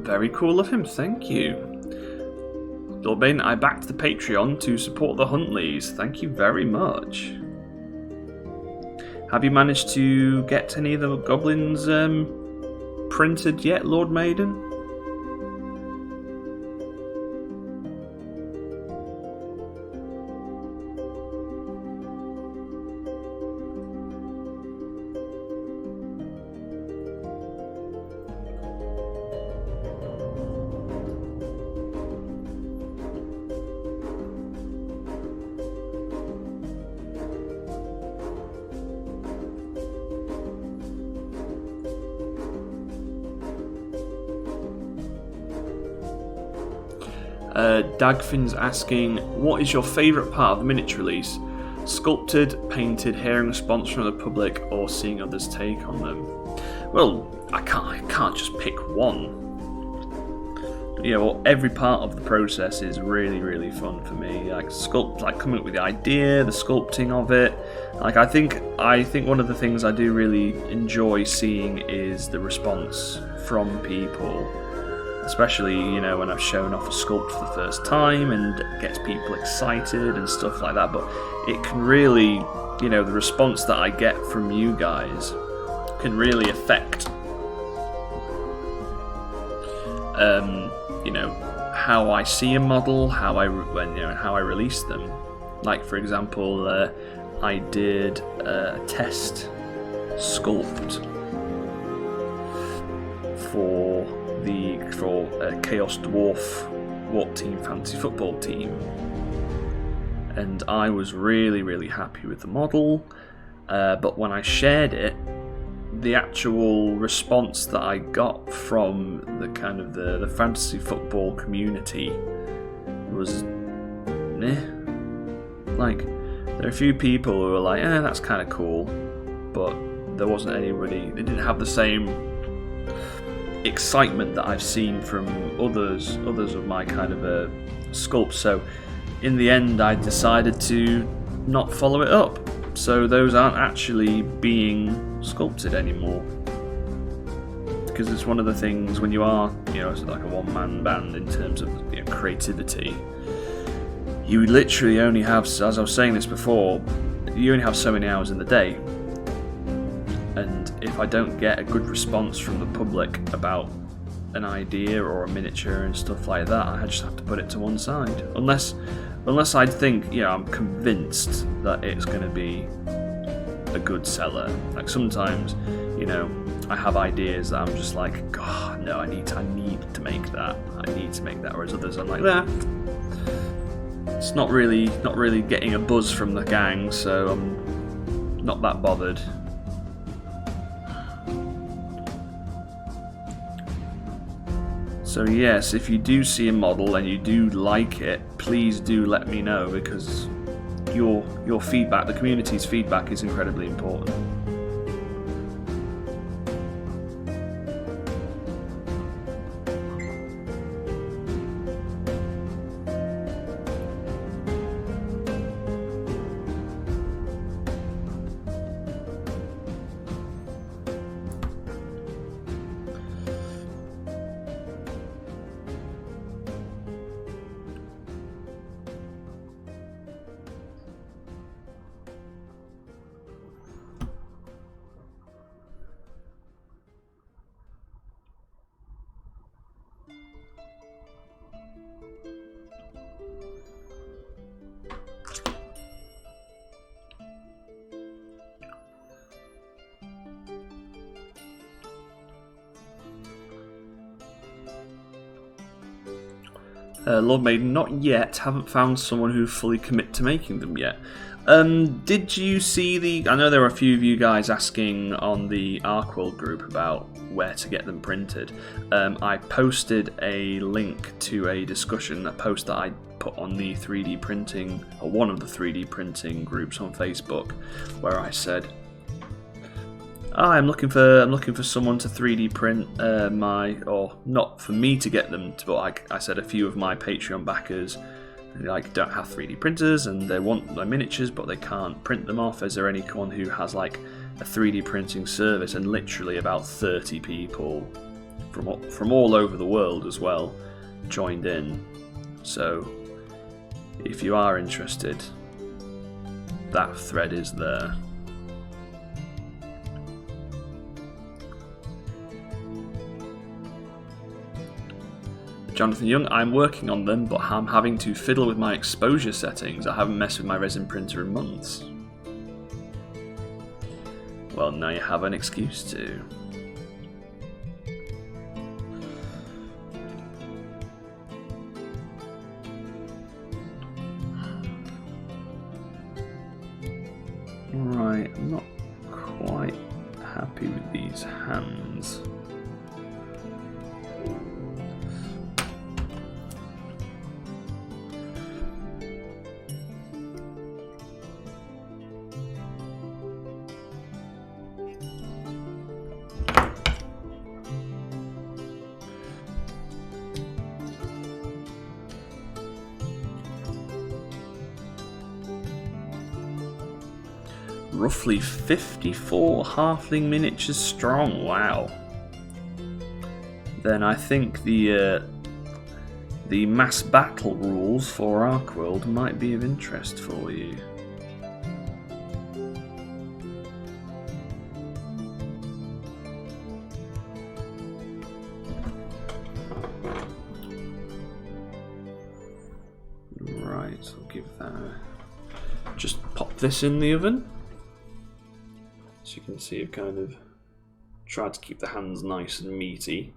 Very cool of him, thank you. Lord Bane, I backed the Patreon to support the Huntleys. Thank you very much. Have you managed to get any of the goblins printed yet, Lord Maiden? Dagfin's asking, what is your favourite part of the miniature release? Sculpted, painted, hearing response from the public, or seeing others take on them? Well, I can't just pick one. Yeah, well, every part of the process is really, really fun for me. Like coming up with the idea, the sculpting of it. Like I think one of the things I do really enjoy seeing is the response from people. Especially, you know, when I've shown off a sculpt for the first time and it gets people excited and stuff like that. But it can really, you know, the response that I get from you guys can really affect, you know, how I see a model, how I release them. Like, for example, I did a test sculpt for Chaos Dwarf Warp Team Fantasy Football team, and I was really, really happy with the model, but when I shared it, the actual response that I got from the kind of the fantasy football community was like, there are a few people who were like, that's kind of cool, but there wasn't anybody, they didn't have the same excitement that I've seen from others of my kind of sculpts. So in the end I decided to not follow it up, so those aren't actually being sculpted anymore, because it's one of the things when you are, you know, like a one-man band in terms of, you know, creativity, you literally only have, as I was saying this before, you only have so many hours in the day. And if I don't get a good response from the public about an idea or a miniature and stuff like that, I just have to put it to one side. Unless I think, you know, I'm convinced that it's going to be a good seller. Like sometimes, you know, I have ideas that I'm just like, God, no, I need to make that. I need to make that. Whereas others, I'm like, it's not really getting a buzz from the gang, so I'm not that bothered. So yes, if you do see a model and you do like it, please do let me know, because your feedback, the community's feedback, is incredibly important. Lord Maiden, not yet. Haven't found someone who fully commit to making them yet. Did you see the... I know there were a few of you guys asking on the ArcWorlde group about where to get them printed. I posted a link to a discussion, a post that I put on the 3D printing, or one of the 3D printing groups on Facebook, where I said, I'm looking for someone to 3D print or not for me to get them, but I said a few of my Patreon backers don't have 3D printers and they want my miniatures but they can't print them off. Is there anyone who has like a 3D printing service? And literally about 30 people from all over the world as well joined in. So if you are interested, that thread is there. Jonathan Young, I'm working on them, but I'm having to fiddle with my exposure settings. I haven't messed with my resin printer in months. Well, now you have an excuse to. Right, I'm not quite happy with these hands. Roughly 54 halfling miniatures strong. Wow. Then I think the mass battle rules for ArcWorlde might be of interest for you. Right, I'll give that just pop this in the oven. So you can see I've kind of tried to keep the hands nice and meaty.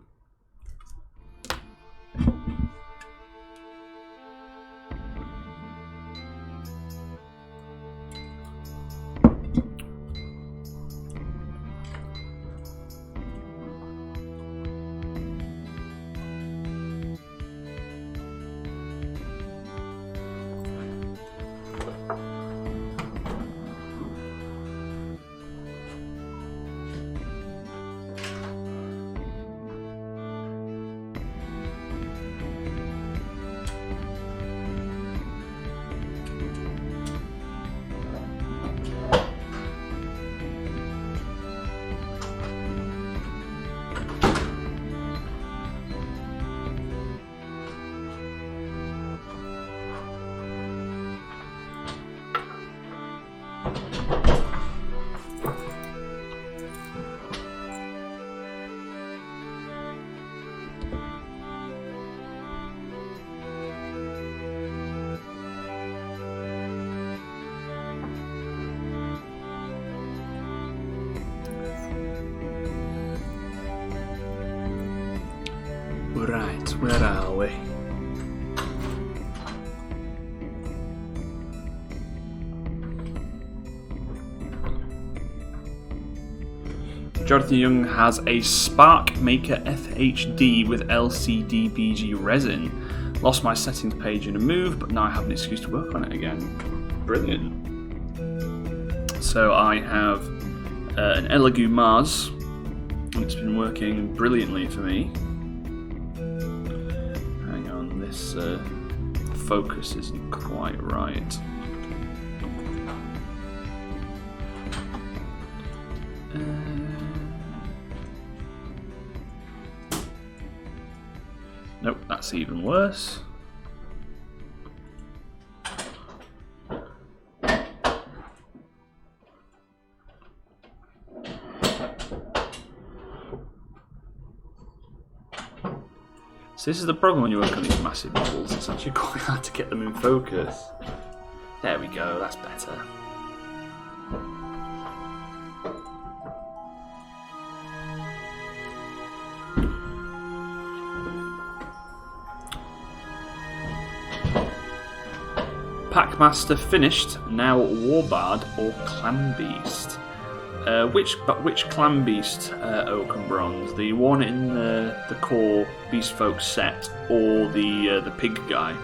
Right, where are we? Jonathan Young has a Spark Maker FHD with LCD BG resin. Lost my settings page in a move, but now I have an excuse to work on it again. Brilliant. So I have an Elegoo Mars, and it's been working brilliantly for me. This focus isn't quite right. Nope, that's even worse. So this is the problem when you work on these massive models, it's actually quite hard to get them in focus. There we go, that's better. Packmaster finished, now Warbard or Clan Beast. Which Clan Beast, Oak and Bronze? The one in the core Beast Folk set, or the pig guy?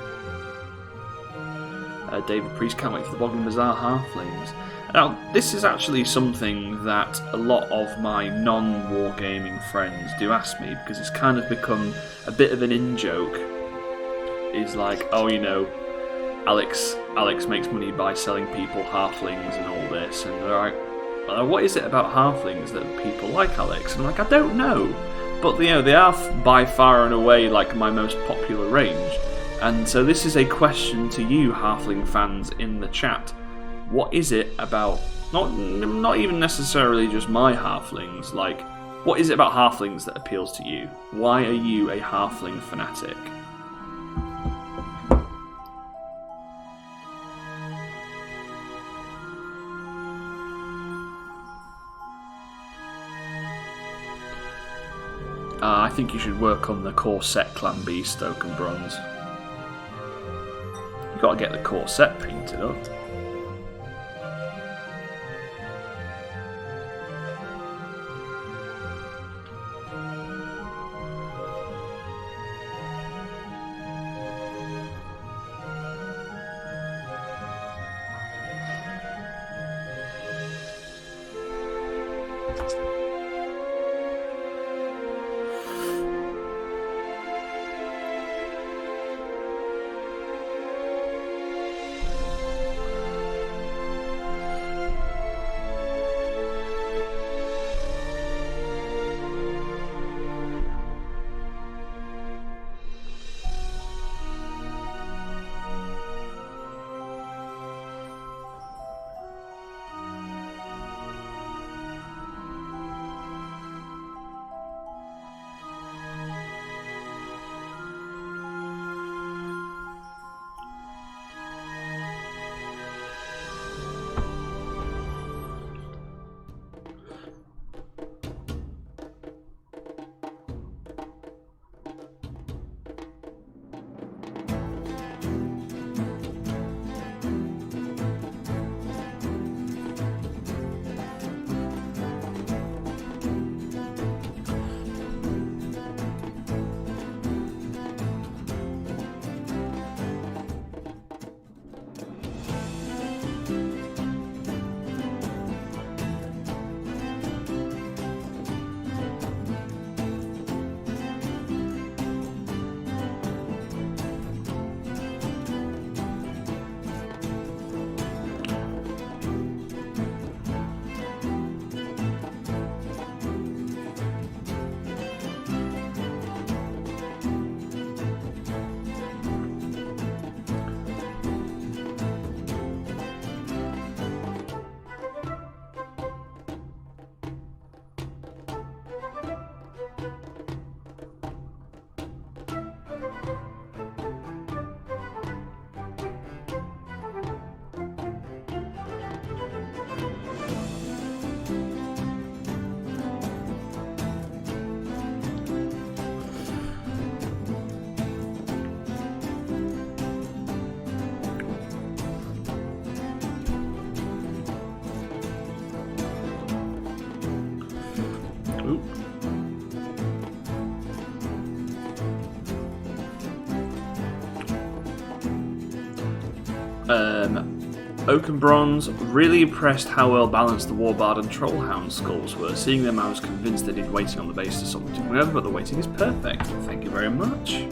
David Priest, can't wait for the Boggling Bazaar Halflings. Now, this is actually something that a lot of my non-wargaming friends do ask me, because it's kind of become a bit of an in-joke. It's like, oh, you know, Alex makes money by selling people halflings and all this, and they're like, what is it about halflings that people like Alex? And I'm like, I don't know, but you know, they are by far and away like my most popular range. And so this is a question to you, Halfling fans in the chat. What is it about, not even necessarily just my Halflings, like, what is it about Halflings that appeals to you? Why are you a Halfling fanatic? I think you should work on the core set Clan Beast, Oak and Bronze. You've got to get the core set painted up. Oak and Bronze, really impressed how well balanced the Warbard and Trollhound skulls were. Seeing them, I was convinced they did waiting on the base to something to over, but the waiting is perfect. Thank you very much.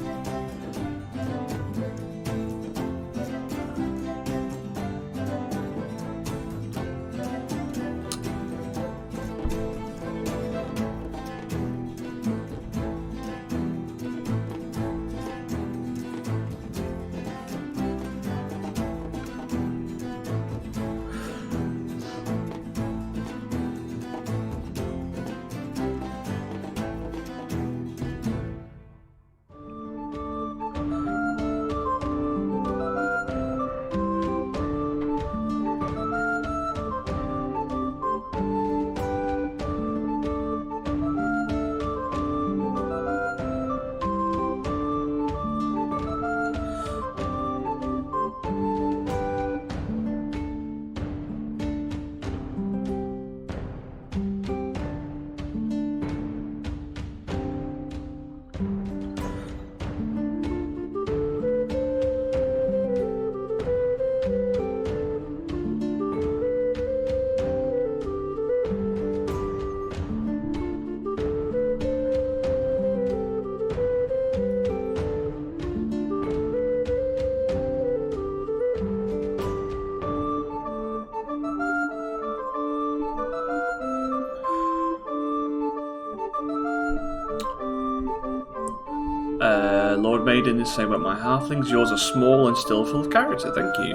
Lord Maiden is saying about my halflings. Yours are small and still full of character, thank you.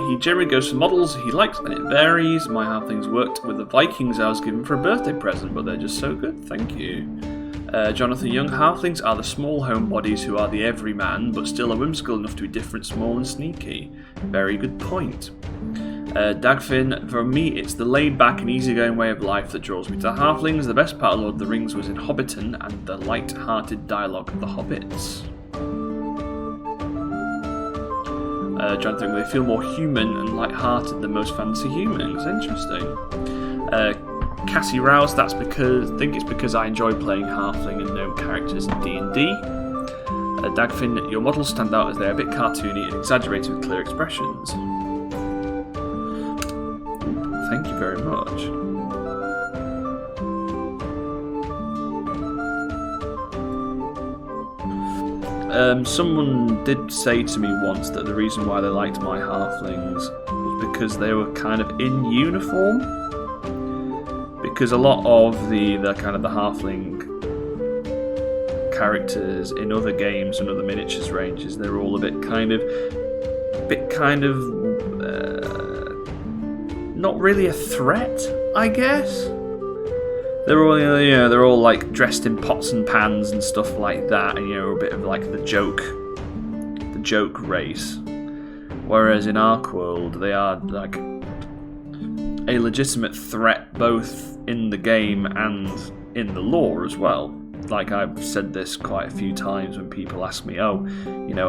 He generally goes for models he likes, and it varies. My halflings worked with the Vikings I was given for a birthday present, but they're just so good, thank you. Jonathan Young, halflings are the small homebodies who are the everyman, but still are whimsical enough to be different, small and sneaky. Very good point. Dagfin, for me it's the laid-back and easygoing way of life that draws me to halflings. The best part of Lord of the Rings was in Hobbiton and the light-hearted dialogue of the hobbits. Jonathan, they feel more human and light-hearted than most fantasy humans. Interesting. Cassie Rouse, I think it's because I enjoy playing halfling and gnome characters in D&D. Dagfin, your models stand out as they are a bit cartoony and exaggerated with clear expressions. Thank you very much. Someone did say to me once that the reason why they liked my halflings was because they were kind of in uniform. Because a lot of the kind of the halfling characters in other games and other miniatures ranges, they're all a bit kind of not really a threat, I guess. They're all like dressed in pots and pans and stuff like that, and a bit of like the joke race. Whereas in ArcWorlde, they are like a legitimate threat both in the game and in the lore as well. Like, I've said this quite a few times when people ask me, are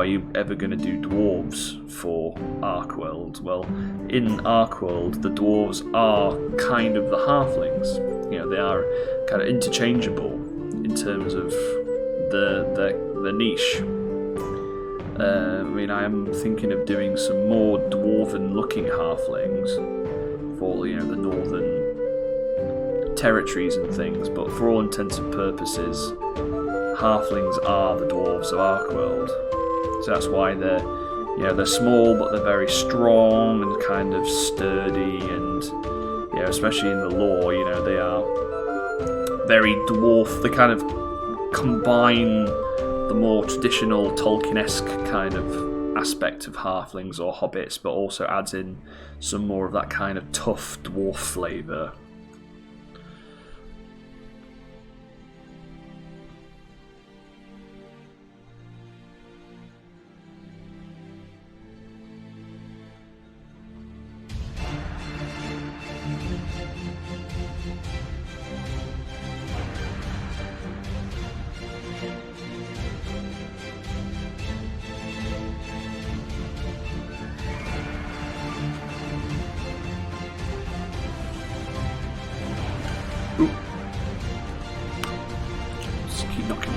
you ever going to do dwarves for ArcWorlde? Well, in ArcWorlde, the dwarves are kind of the halflings. They are kind of interchangeable in terms of the niche. I am thinking of doing some more dwarven-looking halflings for the northern territories and things, but for all intents and purposes, halflings are the dwarves of ArcWorlde. So that's why they're small, but they're very strong and kind of sturdy, and especially in the lore, they are very dwarf. They kind of combine the more traditional Tolkien-esque kind of aspect of halflings or hobbits, but also adds in some more of that kind of tough dwarf flavour.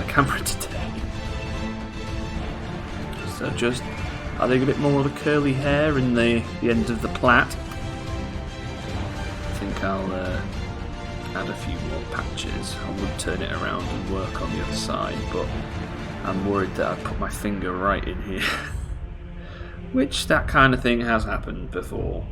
Camera today. So just adding a bit more of the curly hair in the end of the plait. I think I'll add a few more patches. I would turn it around and work on the other side, but I'm worried that I put my finger right in here. Which that kind of thing has happened before.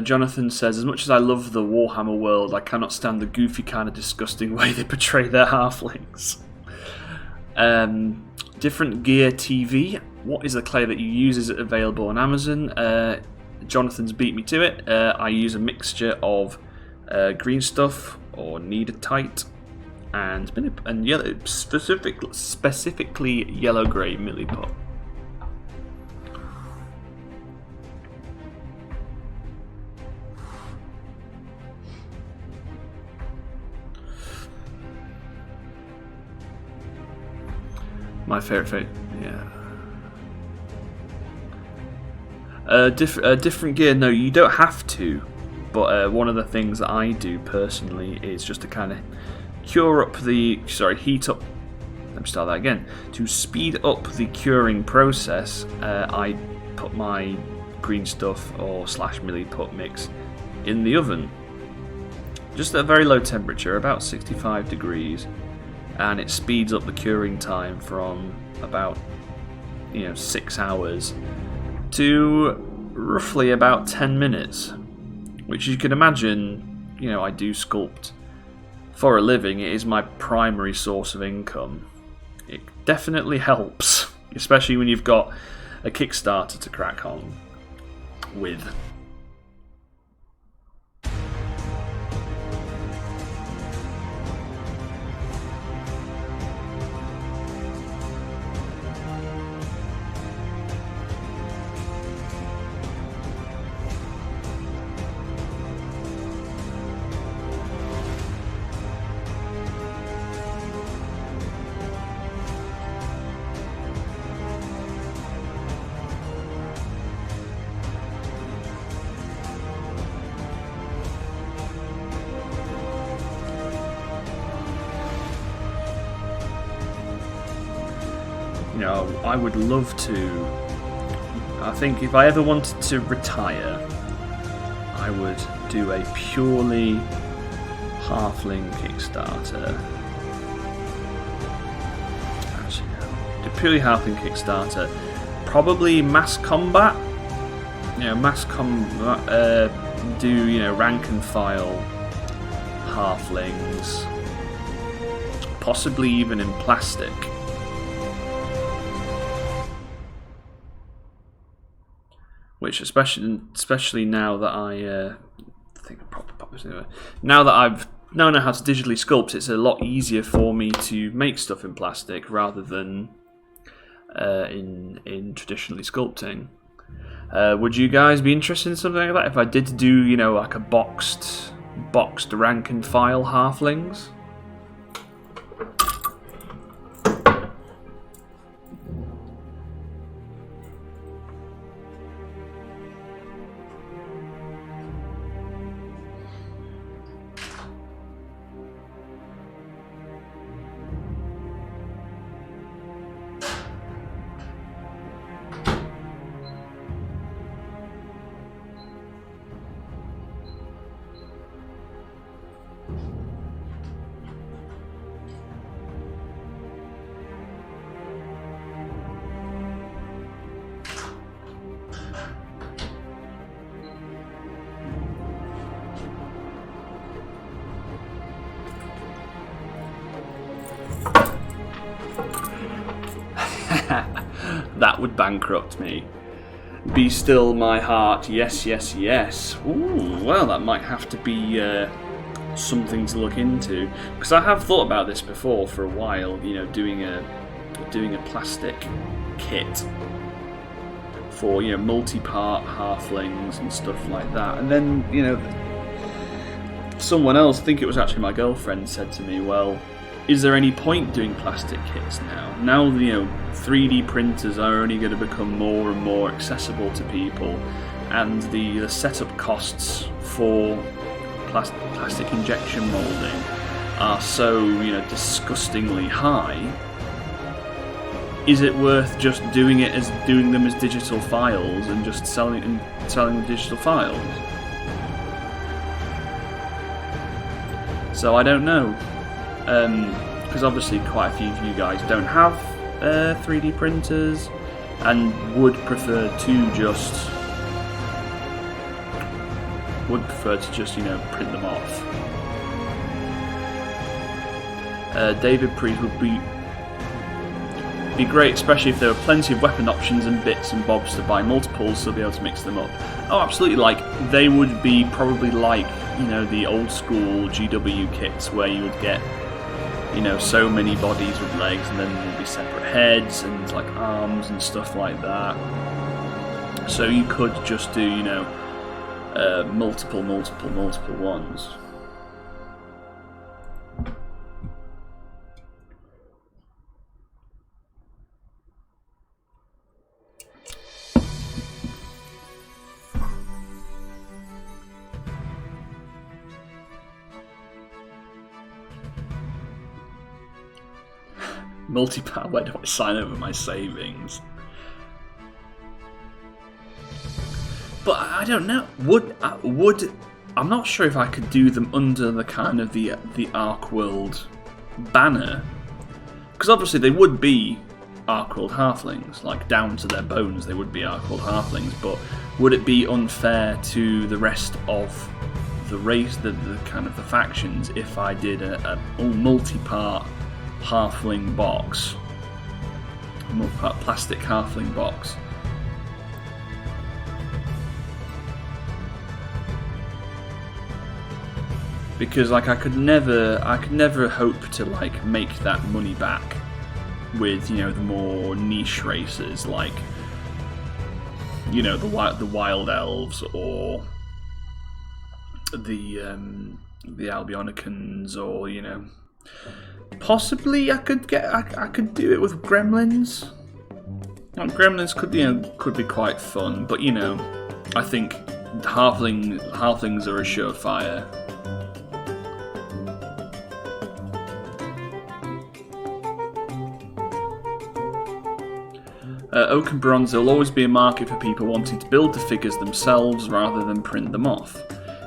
Jonathan says, as much as I love the Warhammer world, I cannot stand the goofy kind of disgusting way they portray their halflings. Different Gear TV what is the clay that you use? Is it available on Amazon? Jonathan's beat me to it. I use a mixture of green stuff or Needetite and yellow, specifically yellow grey milliput. My favourite, yeah. Different gear, no, you don't have to. But one of the things that I do personally is just to kind of heat up. Let me start that again. To speed up the curing process, I put my green stuff or /milliput mix in the oven, just at a very low temperature, about 65 degrees. And it speeds up the curing time from about 6 hours to roughly about 10 minutes, which you can imagine. I do sculpt for a living. It is my primary source of income. It definitely helps, especially when you've got a Kickstarter to crack on with. I would love to. I think if I ever wanted to retire, I would do a purely halfling Kickstarter. Actually, no. Do purely halfling Kickstarter. Probably mass combat. Do rank and file halflings. Possibly even in plastic. Which, especially now that I think I probably pop this anyway. Now that I've know how to digitally sculpt, it's a lot easier for me to make stuff in plastic rather than in traditionally sculpting. Would you guys be interested in something like that? If I did do like a boxed rank and file halflings? That would bankrupt me. Be still my heart, yes, yes, yes. Ooh, well, that might have to be something to look into, because I have thought about this before for a while. Doing a plastic kit for multi-part halflings and stuff like that. And then someone else, I think it was actually my girlfriend, said to me, "Well, is there any point doing plastic kits now? Now 3D printers are only going to become more and more accessible to people, and the setup costs for plastic injection molding are so disgustingly high. Is it worth just doing them as digital files and just selling the digital files?" So I don't know. Because obviously quite a few of you guys don't have 3D printers and would prefer to just print them off. David Priest would be be great, especially if there were plenty of weapon options and bits and bobs to buy multiples, so be able to mix them up. Oh, absolutely, like, they would be probably like, you know, the old school GW kits where you would get, you know, so many bodies with legs, and then there would be separate heads and, like, arms and stuff like that. So you could just do, you know, multiple ones. Multi-part, where do I sign over my savings? But I don't know. I'm not sure if I could do them under the kind of the ArcWorlde banner, because obviously they would be ArcWorlde halflings, like down to their bones. They would be ArcWorlde halflings. But would it be unfair to the rest of the race, the kind of the factions, if I did a multi-part halfling box, multi-part plastic halfling box? Because like I could never hope to like make that money back with, you know, the more niche races like, you know, the wild elves or the Albionicans, or, you know, possibly I could do it with gremlins. Like, gremlins could be quite fun, but, you know, I think halflings are a surefire. Oak and bronze, there will always be a market for people wanting to build the figures themselves rather than print them off.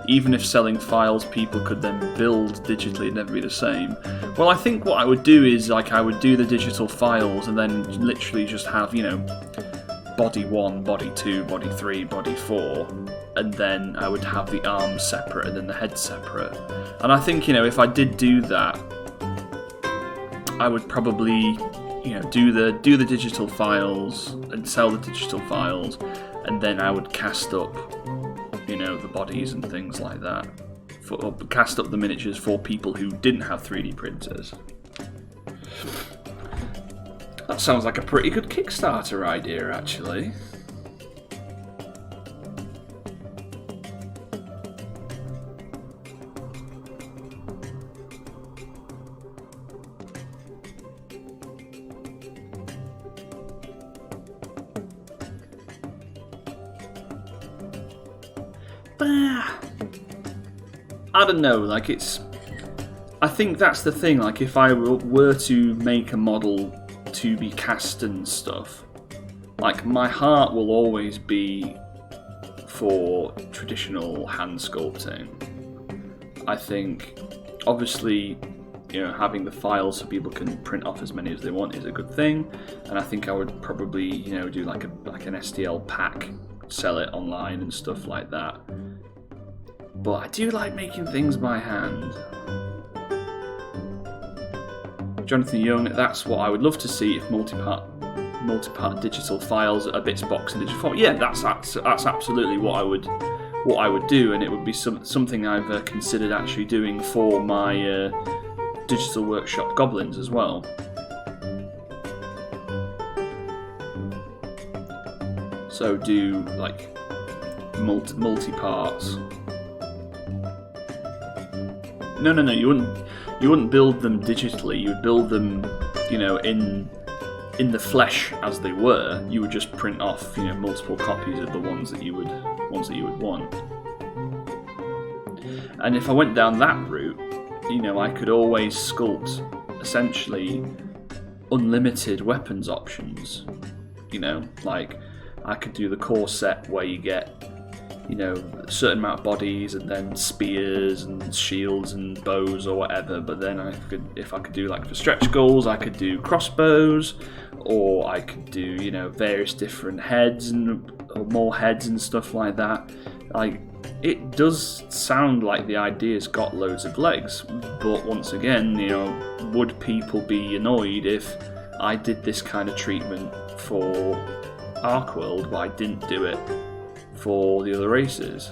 Even if selling files, people could then build digitally, it'd never be the same. Well, I think what I would do is, like, I would do the digital files and then literally just have, you know, body 1, body 2, body 3, body 4, and then I would have the arms separate and then the head separate. And I think, you know, if I did do that, I would probably, you know, do the digital files and sell the digital files, and then I would cast up, you know, the bodies and things like that. Or cast up the miniatures for people who didn't have 3D printers. That sounds like a pretty good Kickstarter idea, actually. I don't know, like, I think that's the thing, like, if I were to make a model to be cast and stuff, like, my heart will always be for traditional hand sculpting. I think, obviously, you know, having the files so people can print off as many as they want is a good thing, and I think I would probably, you know, do like an STL pack, sell it online and stuff like that. But I do like making things by hand. Jonathan Young, that's what I would love to see if multi-part digital files are bits box in digital form. Yeah, that's absolutely what I would do, and it would be something I've considered actually doing for my digital workshop goblins as well. So do like multi-parts. No, you wouldn't build them digitally. You would build them, you know, in the flesh as they were. You would just print off, you know, multiple copies of the ones that you would want. And if I went down that route, you know, I could always sculpt essentially unlimited weapons options. You know, like I could do the core set where you get, you know, a certain amount of bodies and then spears and shields and bows or whatever, but then if I could do, like, for stretch goals, I could do crossbows, or I could do, you know, various different heads or more heads and stuff like that. Like, it does sound like the idea's got loads of legs, but once again, you know, would people be annoyed if I did this kind of treatment for ArcWorlde, but I didn't do it for the other races.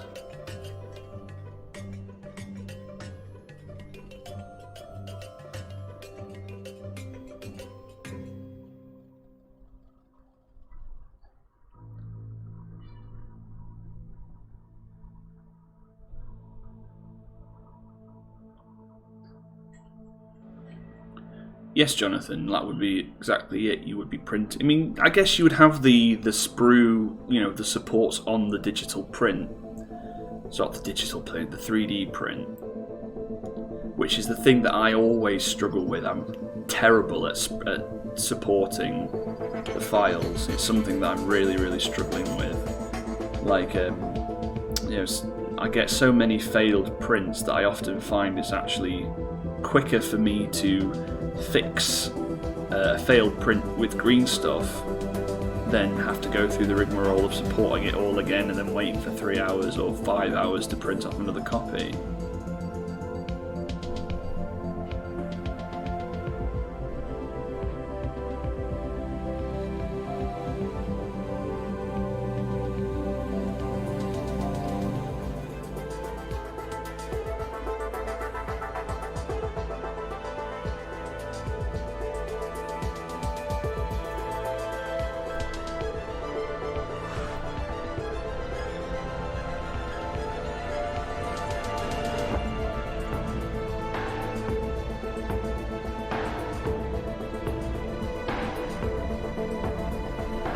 Yes, Jonathan, that would be exactly it. You would be printing. I mean, I guess you would have the sprue, you know, the supports on the digital print. It's not the digital print, the 3D print, which is the thing that I always struggle with. I'm terrible at supporting the files. It's something that I'm really, really struggling with. Like, you know, I get so many failed prints that I often find it's actually quicker for me to fix a failed print with green stuff than have to go through the rigmarole of supporting it all again and then waiting for 3 hours or 5 hours to print off another copy.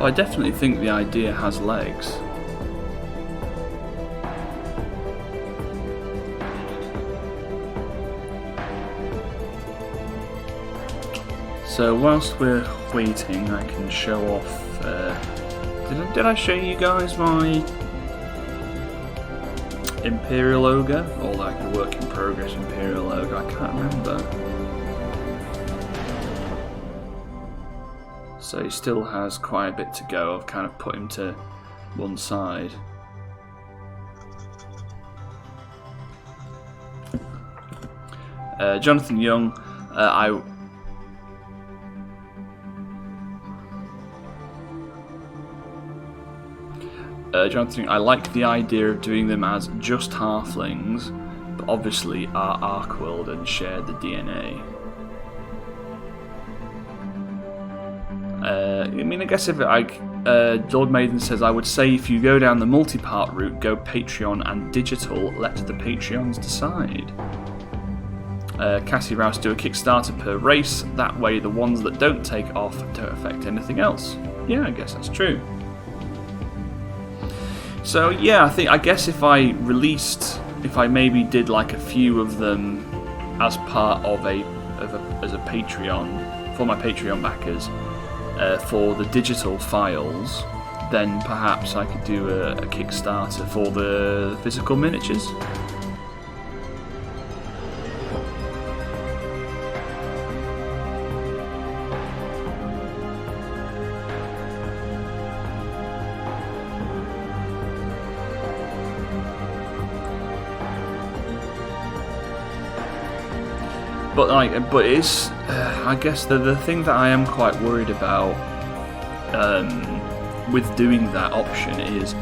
I definitely think the idea has legs. So whilst we're waiting, I can show off. Did I show you guys my Imperial Ogre, or like the work in progress Imperial Ogre? I can't remember. So he still has quite a bit to go. I've kind of put him to one side. Jonathan Young, Jonathan, I like the idea of doing them as just halflings, but obviously are ArcWorlde and share the DNA. I mean, I guess if Lord Maiden says, I would say if you go down the multi-part route, go Patreon and digital, let the Patreons decide. Cassie Rouse, do a Kickstarter per race, that way the ones that don't take off don't affect anything else. Yeah, I guess that's true. So yeah, I guess if I maybe did like a few of them as part of as a Patreon, for my Patreon backers, for the digital files, then perhaps I could do a Kickstarter for the physical miniatures. But it's, I guess the thing that I am quite worried about with doing that option is,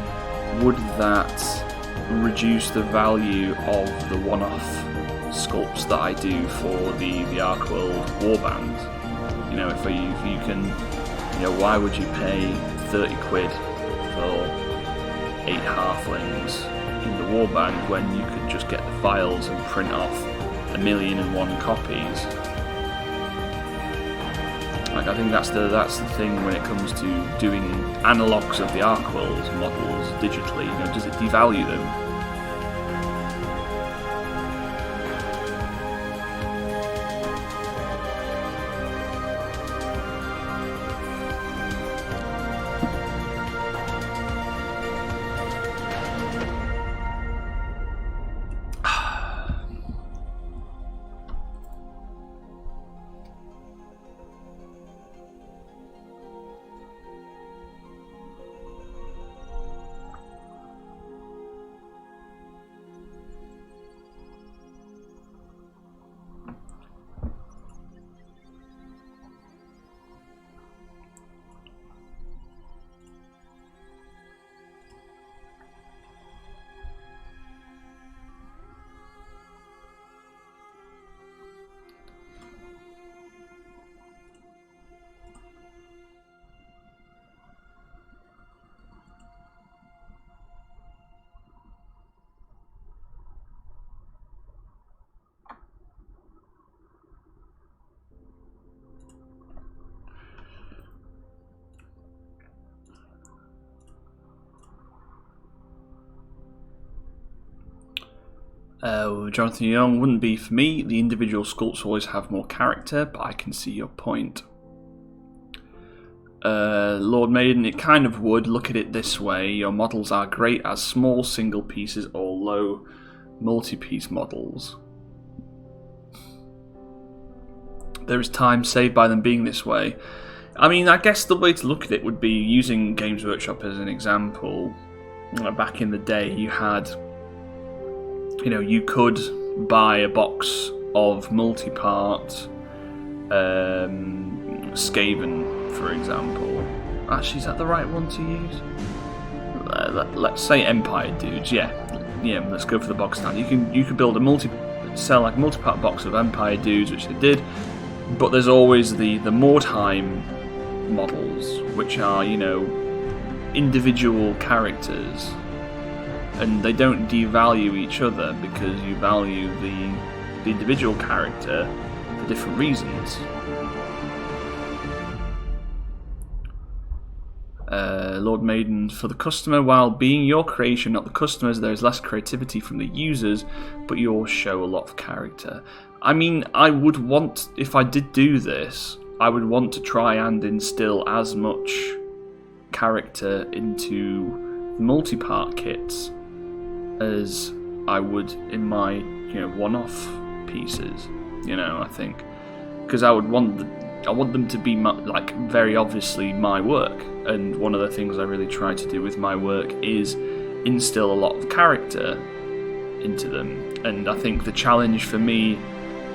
would that reduce the value of the one-off sculpts that I do for the ArcWorlde warband? You know, if you can, you know, why would you pay 30 quid for 8 halflings in the warband when you could just get the files and print off 1,000,001 copies? Like, I think that's the thing when it comes to doing analogues of the ArcWorlde models digitally. You know, does it devalue them? Jonathan Young, wouldn't be for me. The individual sculpts always have more character, but I can see your point. Lord Maiden, it kind of would. Look at it this way. Your models are great as small single pieces or low multi-piece models. There is time saved by them being this way. I mean, I guess the way to look at it would be using Games Workshop as an example. Back in the day, you had, you could buy a box of multi-part Skaven, for example. Actually, is that the right one to use? Let's say Empire Dudes. Yeah. Let's go for the box now. You could build sell like a multi-part box of Empire Dudes, which they did. But there's always the Mordheim models, which are individual characters, and they don't devalue each other because you value the individual character for different reasons. Lord Maiden, for the customer, while being your creation, not the customer's, there is less creativity from the users, but yours show a lot of character. I mean, I would want, if I did do this, I would want to try and instill as much character into multi-part kits as I would in my one-off pieces. I think because I want them to be very obviously my work, and one of the things I really try to do with my work is instill a lot of character into them. And I think the challenge for me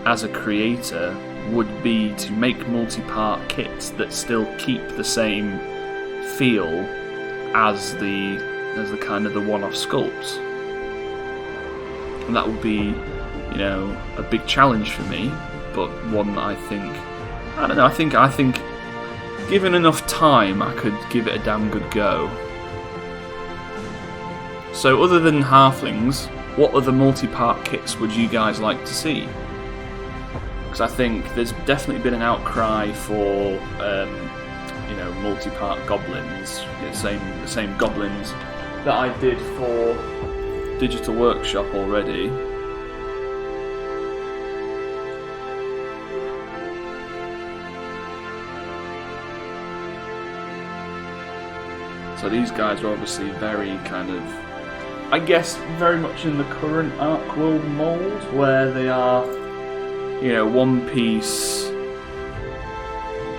as a creator would be to make multi-part kits that still keep the same feel as the kind of the one-off sculpts, and that would be a big challenge for me, but one that I think I think given enough time I could give it a damn good go. So other than halflings, what other multi-part kits would you guys like to see? Because I think there's definitely been an outcry for multi-part goblins, the same goblins that I did for Digital Workshop already. So these guys are obviously very kind of, I guess, very much in the current ArcWorlde mould, where they are, one piece,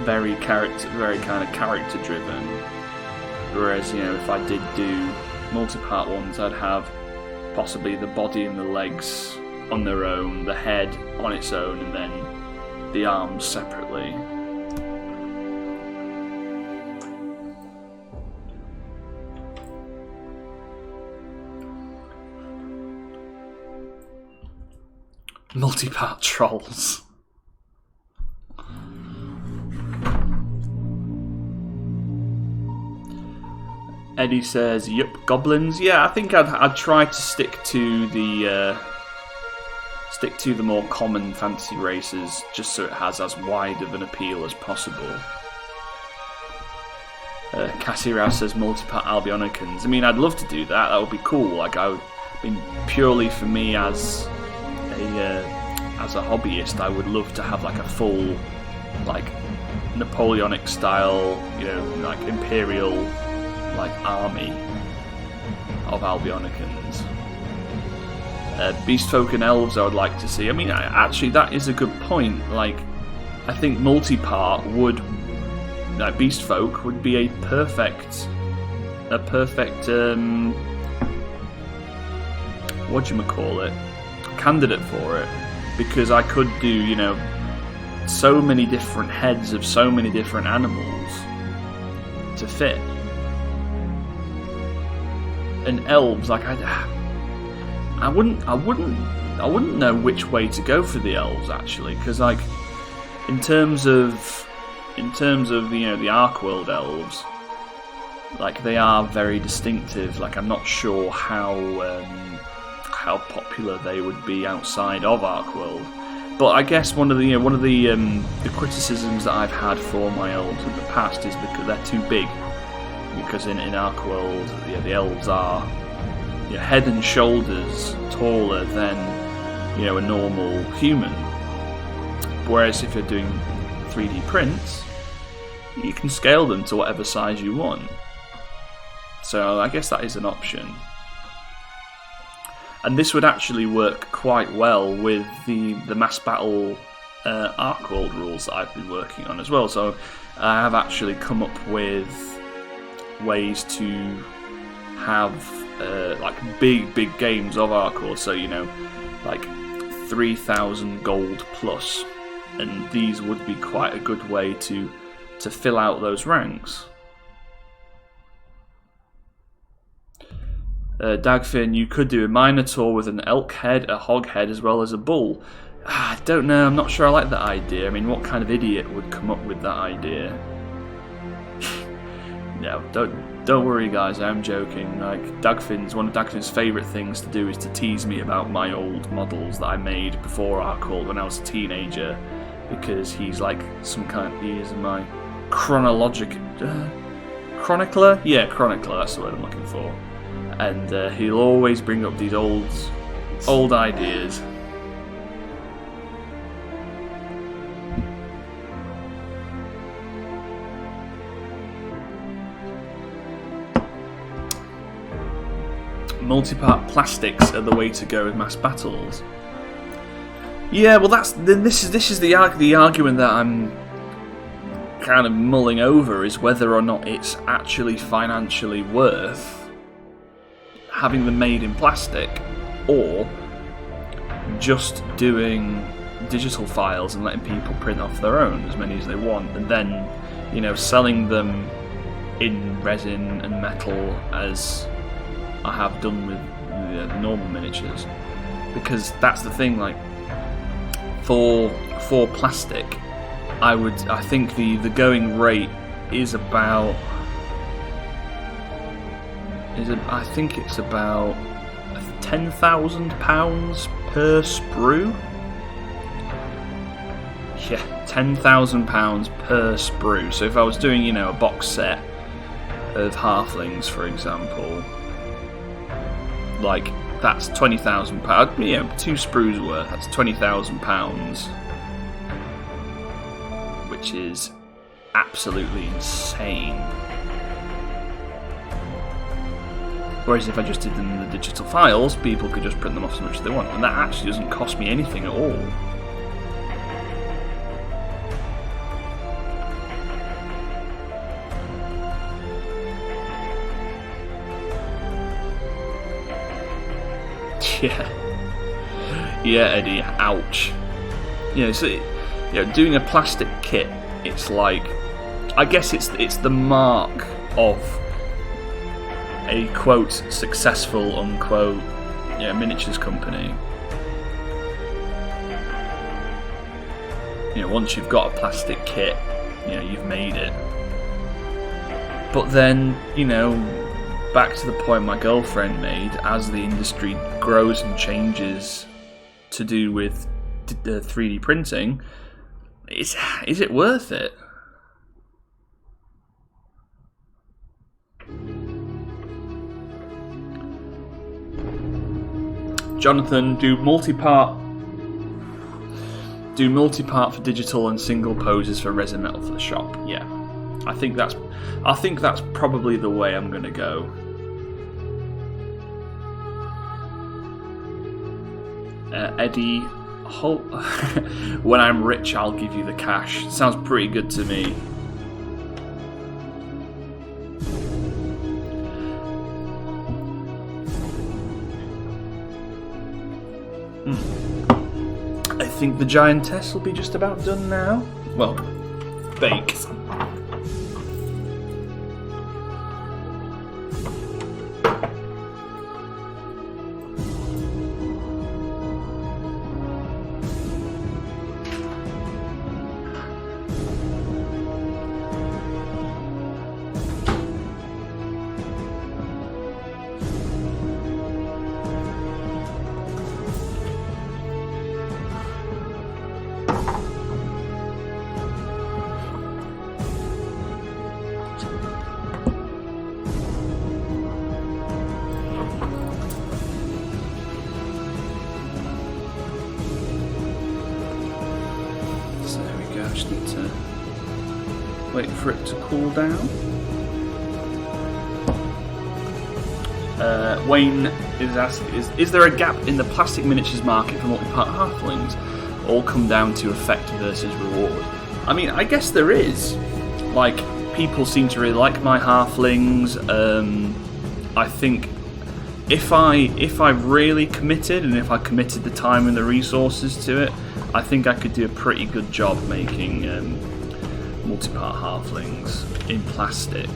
very kind of character driven. Whereas, if I did do multi-part ones, I'd have possibly the body and the legs on their own, the head on its own, and then the arms separately. Multi-part trolls. Eddie says, "Yup, goblins." Yeah, I think I'd try to stick to the more common fantasy races, just so it has as wide of an appeal as possible. Cassie Rouse says multi-part Albionicans. I mean, I'd love to do that. That would be cool. Purely for me as a hobbyist, I would love to have a full Napoleonic style, imperial army of Albionicans. Beastfolk and elves I would like to see. I mean, actually that is a good point. I think multi-part would, Beastfolk would be a perfect candidate for it, because I could do so many different heads of so many different animals to fit. And elves, I wouldn't know which way to go for the elves, actually, because in terms of the ArcWorlde elves, they are very distinctive. I'm not sure how popular they would be outside of ArcWorlde. But I guess one of the criticisms that I've had for my elves in the past is because they're too big. Because in ArcWorlde, the elves are, head and shoulders taller than a normal human. Whereas if you're doing 3D prints, you can scale them to whatever size you want. So I guess that is an option. And this would actually work quite well with the mass battle ArcWorlde rules that I've been working on as well. So I have actually come up with ways to have like big games of ArcWorlde. So like 3,000 gold plus, and these would be quite a good way to fill out those ranks. Dagfin, you could do a Minotaur with an elk head, a hog head, as well as a bull. I don't know, I'm not sure I like that idea. I mean, what kind of idiot would come up with that idea? No, don't worry guys, I'm joking. Like, one of Dagfin's favourite things to do is to tease me about my old models that I made before ArcWorlde when I was a teenager, because he's like he is my chronicler? Yeah, chronicler, that's the word I'm looking for. And he'll always bring up these old ideas. Multi-part plastics are the way to go with mass battles. Yeah, well, this is the argument that I'm kind of mulling over, is whether or not it's actually financially worth having them made in plastic, or just doing digital files and letting people print off their own as many as they want, and then selling them in resin and metal as I have done with the normal miniatures. Because that's the thing, like for plastic, I think the going rate is about I think it's about £10,000 per sprue. Yeah, £10,000 per sprue. So if I was doing, a box set of halflings, for example, like that's £20,000. 2 sprues worth. That's £20,000, which is absolutely insane. Whereas if I just did them in the digital files, people could just print them off so much as they want, and that actually doesn't cost me anything at all. Yeah, Eddie. Ouch. So doing a plastic kit, it's like, I guess it's the mark of a quote successful unquote miniatures company. Once you've got a plastic kit, you've made it. But then back to the point my girlfriend made, as the industry grows and changes to do with 3D printing, is it worth it? Jonathan, do multi-part for digital and single poses for resin metal for the shop. Yeah, I think that's probably the way I'm gonna go. Eddie, when I'm rich, I'll give you the cash. Sounds pretty good to me. I think the Giantess will be just about done now. Well, baked. just need to wait for it to cool down. Wayne is asking, is there a gap in the plastic miniatures market for multi-part halflings? All come down to effect versus reward. I mean, I guess there is. Like, people seem to really like my halflings. I think if I really committed, and if I committed the time and the resources to it, I think I could do a pretty good job making multi-part halflings in plastic.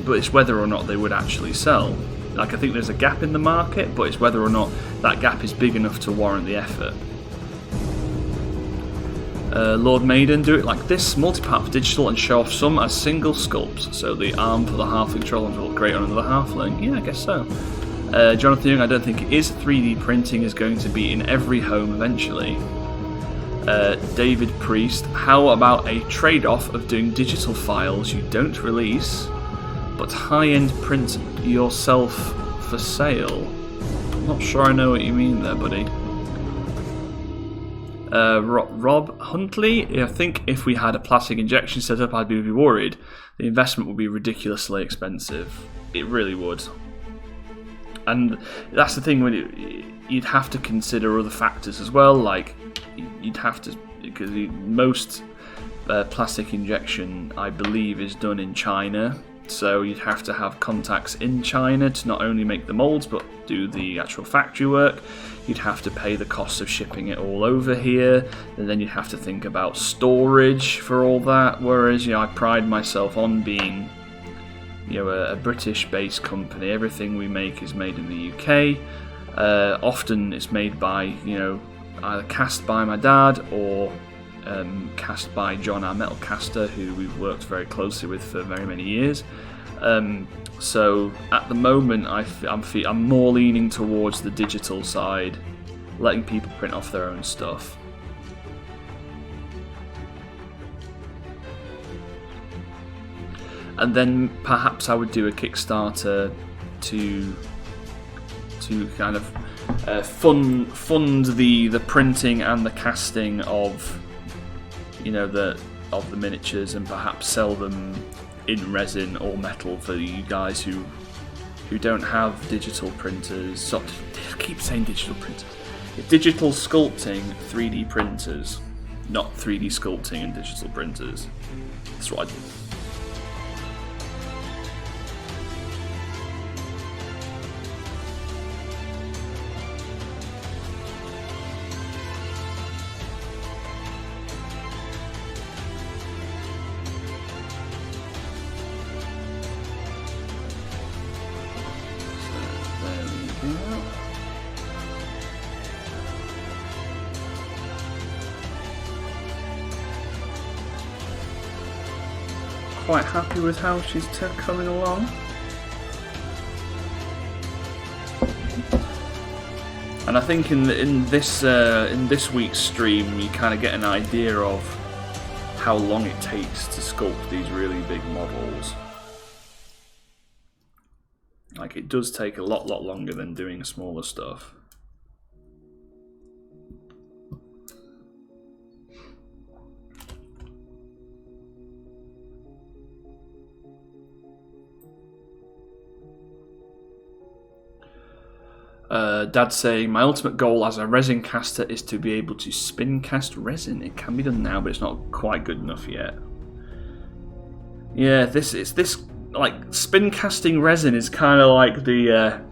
But it's whether or not they would actually sell. Like, I think there's a gap in the market, but it's whether or not that gap is big enough to warrant the effort. Lord Maiden, do it like this, multi-part for digital and show off some as single sculpts, so the arm for the halfling troll will look great on another halfling. Yeah, I guess so. Jonathan Young, I don't think it is. 3D printing is going to be in every home eventually. David Priest, how about a trade-off of doing digital files you don't release, but high-end print yourself for sale? I'm not sure I know what you mean there, buddy. Rob Huntley, I think if we had a plastic injection set up, I'd be worried. The investment would be ridiculously expensive. It really would. And that's the thing, when you'd have to consider other factors as well, like you'd have to, because most plastic injection, I believe, is done in China. So you'd have to have contacts in China to not only make the molds, but do the actual factory work. You'd have to pay the cost of shipping it all over here, and then you'd have to think about storage for all that. Whereas, I pride myself on being, a British-based company. Everything we make is made in the UK. Often it's made by, either cast by my dad or cast by John, our metal caster, who we've worked very closely with for very many years. So at the moment, I'm more leaning towards the digital side, letting people print off their own stuff. And then perhaps I would do a Kickstarter to kind of fund the printing and the casting of the miniatures, and perhaps sell them in resin or metal for you guys who don't have digital printers. So, I keep saying digital printers. Digital sculpting 3D printers, not 3D sculpting and digital printers. That's what I do. Quite happy with how she's coming along. And I think in this week's stream, you kind of get an idea of how long it takes to sculpt these really big models. Like, it does take a lot longer than doing smaller stuff. Dad's saying, my ultimate goal as a resin caster is to be able to spin cast resin. It can be done now, but it's not quite good enough yet. Yeah, this like spin casting resin is kind of like the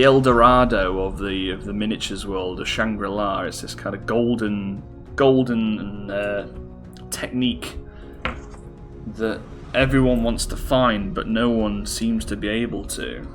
El Dorado of the miniatures world, of Shangri-La. It's this kind of golden technique that everyone wants to find, but no one seems to be able to.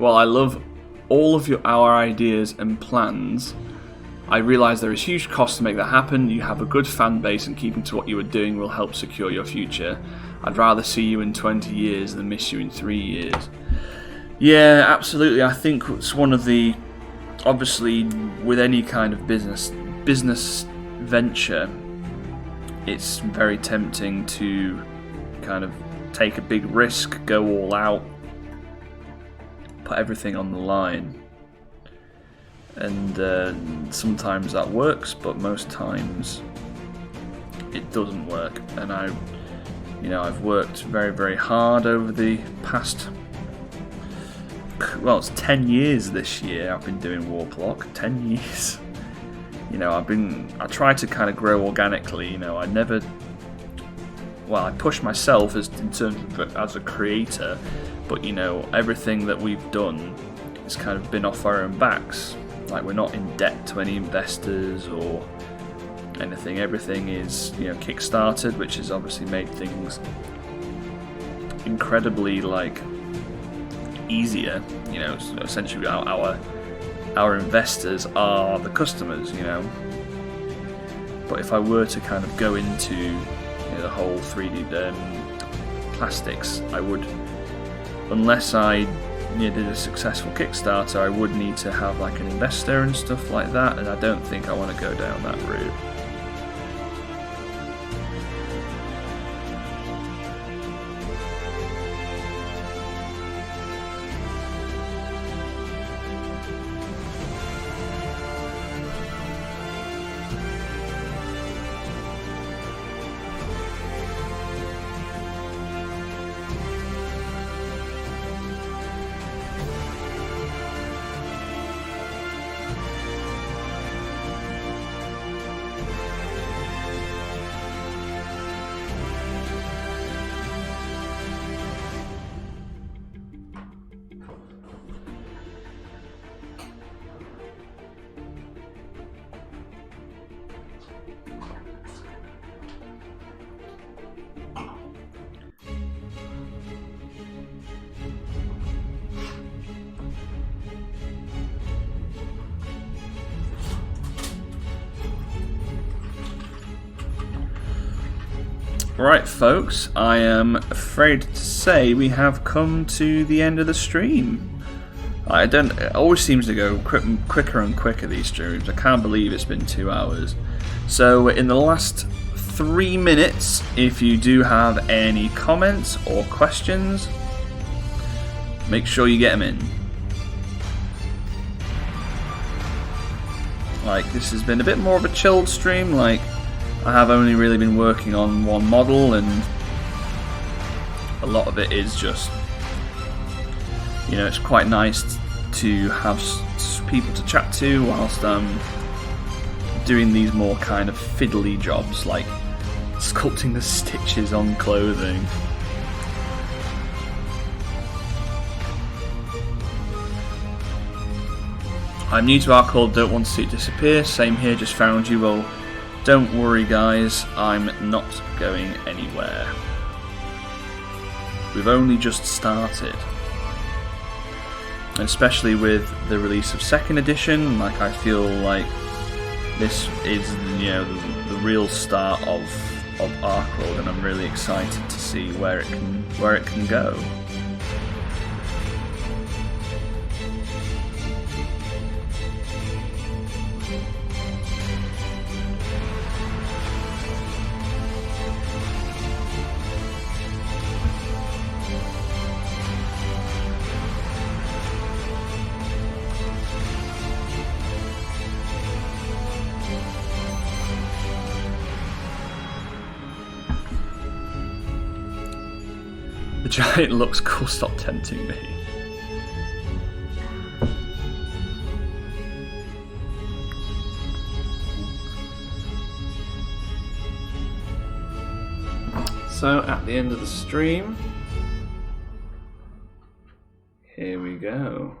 while I love all of our ideas and plans, I realise there is huge cost to make that happen. You have a good fan base, and keeping to what you are doing will help secure your future. I'd rather see you in 20 years than miss you in 3 years. Yeah, absolutely. I think it's one of the, obviously, with any kind of business venture, it's very tempting to kind of take a big risk, go all out, put everything on the line. And sometimes that works, but most times it doesn't work. And I've worked very, very hard over the past, well, it's 10 years this year I've been doing Warploque. 10 years. I try to kind of grow organically. I push myself as a creator, but everything that we've done has kind of been off our own backs. Like, we're not in debt to any investors or anything. Everything is, kickstarted, which has obviously made things incredibly easier. Essentially our investors are the customers. But if I were to kind of go into the whole 3D plastics, I would, unless I did a successful Kickstarter, I would need to have an investor and stuff like that, and I don't think I want to go down that route. Right, folks, I am afraid to say we have come to the end of the stream. It always seems to go quicker and quicker, these streams. I can't believe it's been 2 hours. So in the last 3 minutes, if you do have any comments or questions, make sure you get them in. This has been a bit more of a chilled stream. I have only really been working on one model, and a lot of it is just, it's quite nice to have people to chat to whilst I'm doing these more kind of fiddly jobs, like sculpting the stitches on clothing. I'm new to ArcWorlde, don't want to see it disappear. Same here, just found you. Well, don't worry guys, I'm not going anywhere. We've only just started. And especially with the release of 2nd edition, I feel like this is, the real start of ArcWorlde, and I'm really excited to see where it can go. The giant looks cool, stop tempting me. So at the end of the stream, here we go.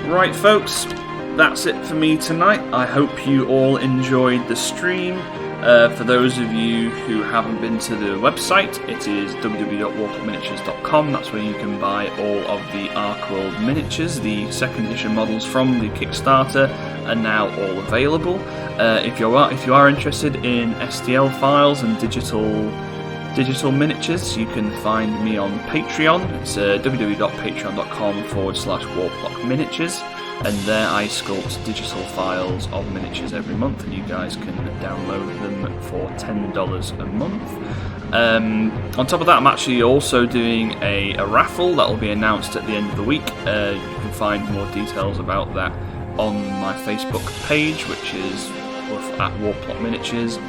Right, folks, that's it for me tonight. I hope you all enjoyed the stream. For those of you who haven't been to the website, it is www.warploqueminiatures.com. That's where you can buy all of the ArcWorlde miniatures. The 2nd edition models from the Kickstarter are now all available. If you are interested in STL files and digital miniatures, you can find me on Patreon. It's www.patreon.com/Warploque Miniatures, and there I sculpt digital files of miniatures every month, and you guys can download them for $10 a month. On top of that, I'm actually also doing a raffle that will be announced at the end of the week. You can find more details about that on my Facebook page, which is at Warploque Miniatures.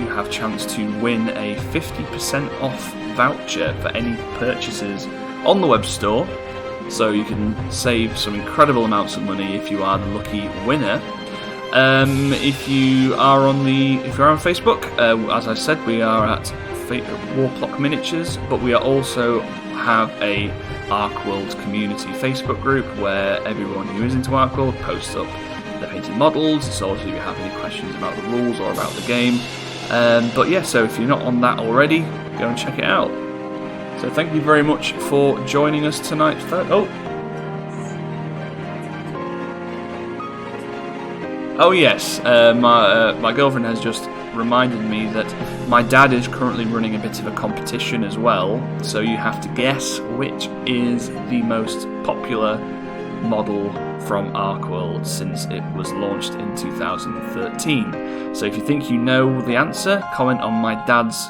You have a chance to win a 50% off voucher for any purchases on the web store, so you can save some incredible amounts of money if you are the lucky winner. If you are on Facebook, as I said, we are at Warploque Miniatures, but we also have a ArcWorlde community Facebook group where everyone who is into ArcWorlde posts up the painted models. So if you have any questions about the rules or about the game. But yeah, so if you're not on that already, go and check it out. So thank you very much for joining us tonight. Oh yes, my girlfriend has just reminded me that my dad is currently running a bit of a competition as well. So you have to guess which is the most popular model from ArcWorlde since it was launched in 2013. So if you think you know the answer, comment on my dad's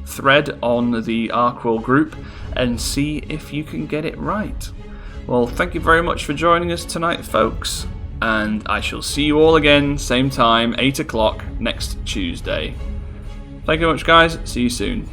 thread on the ArcWorlde group and see if you can get it right. Well, thank you very much for joining us tonight, folks, and I shall see you all again, same time, 8 o'clock next Tuesday. Thank you very much, guys. See you soon.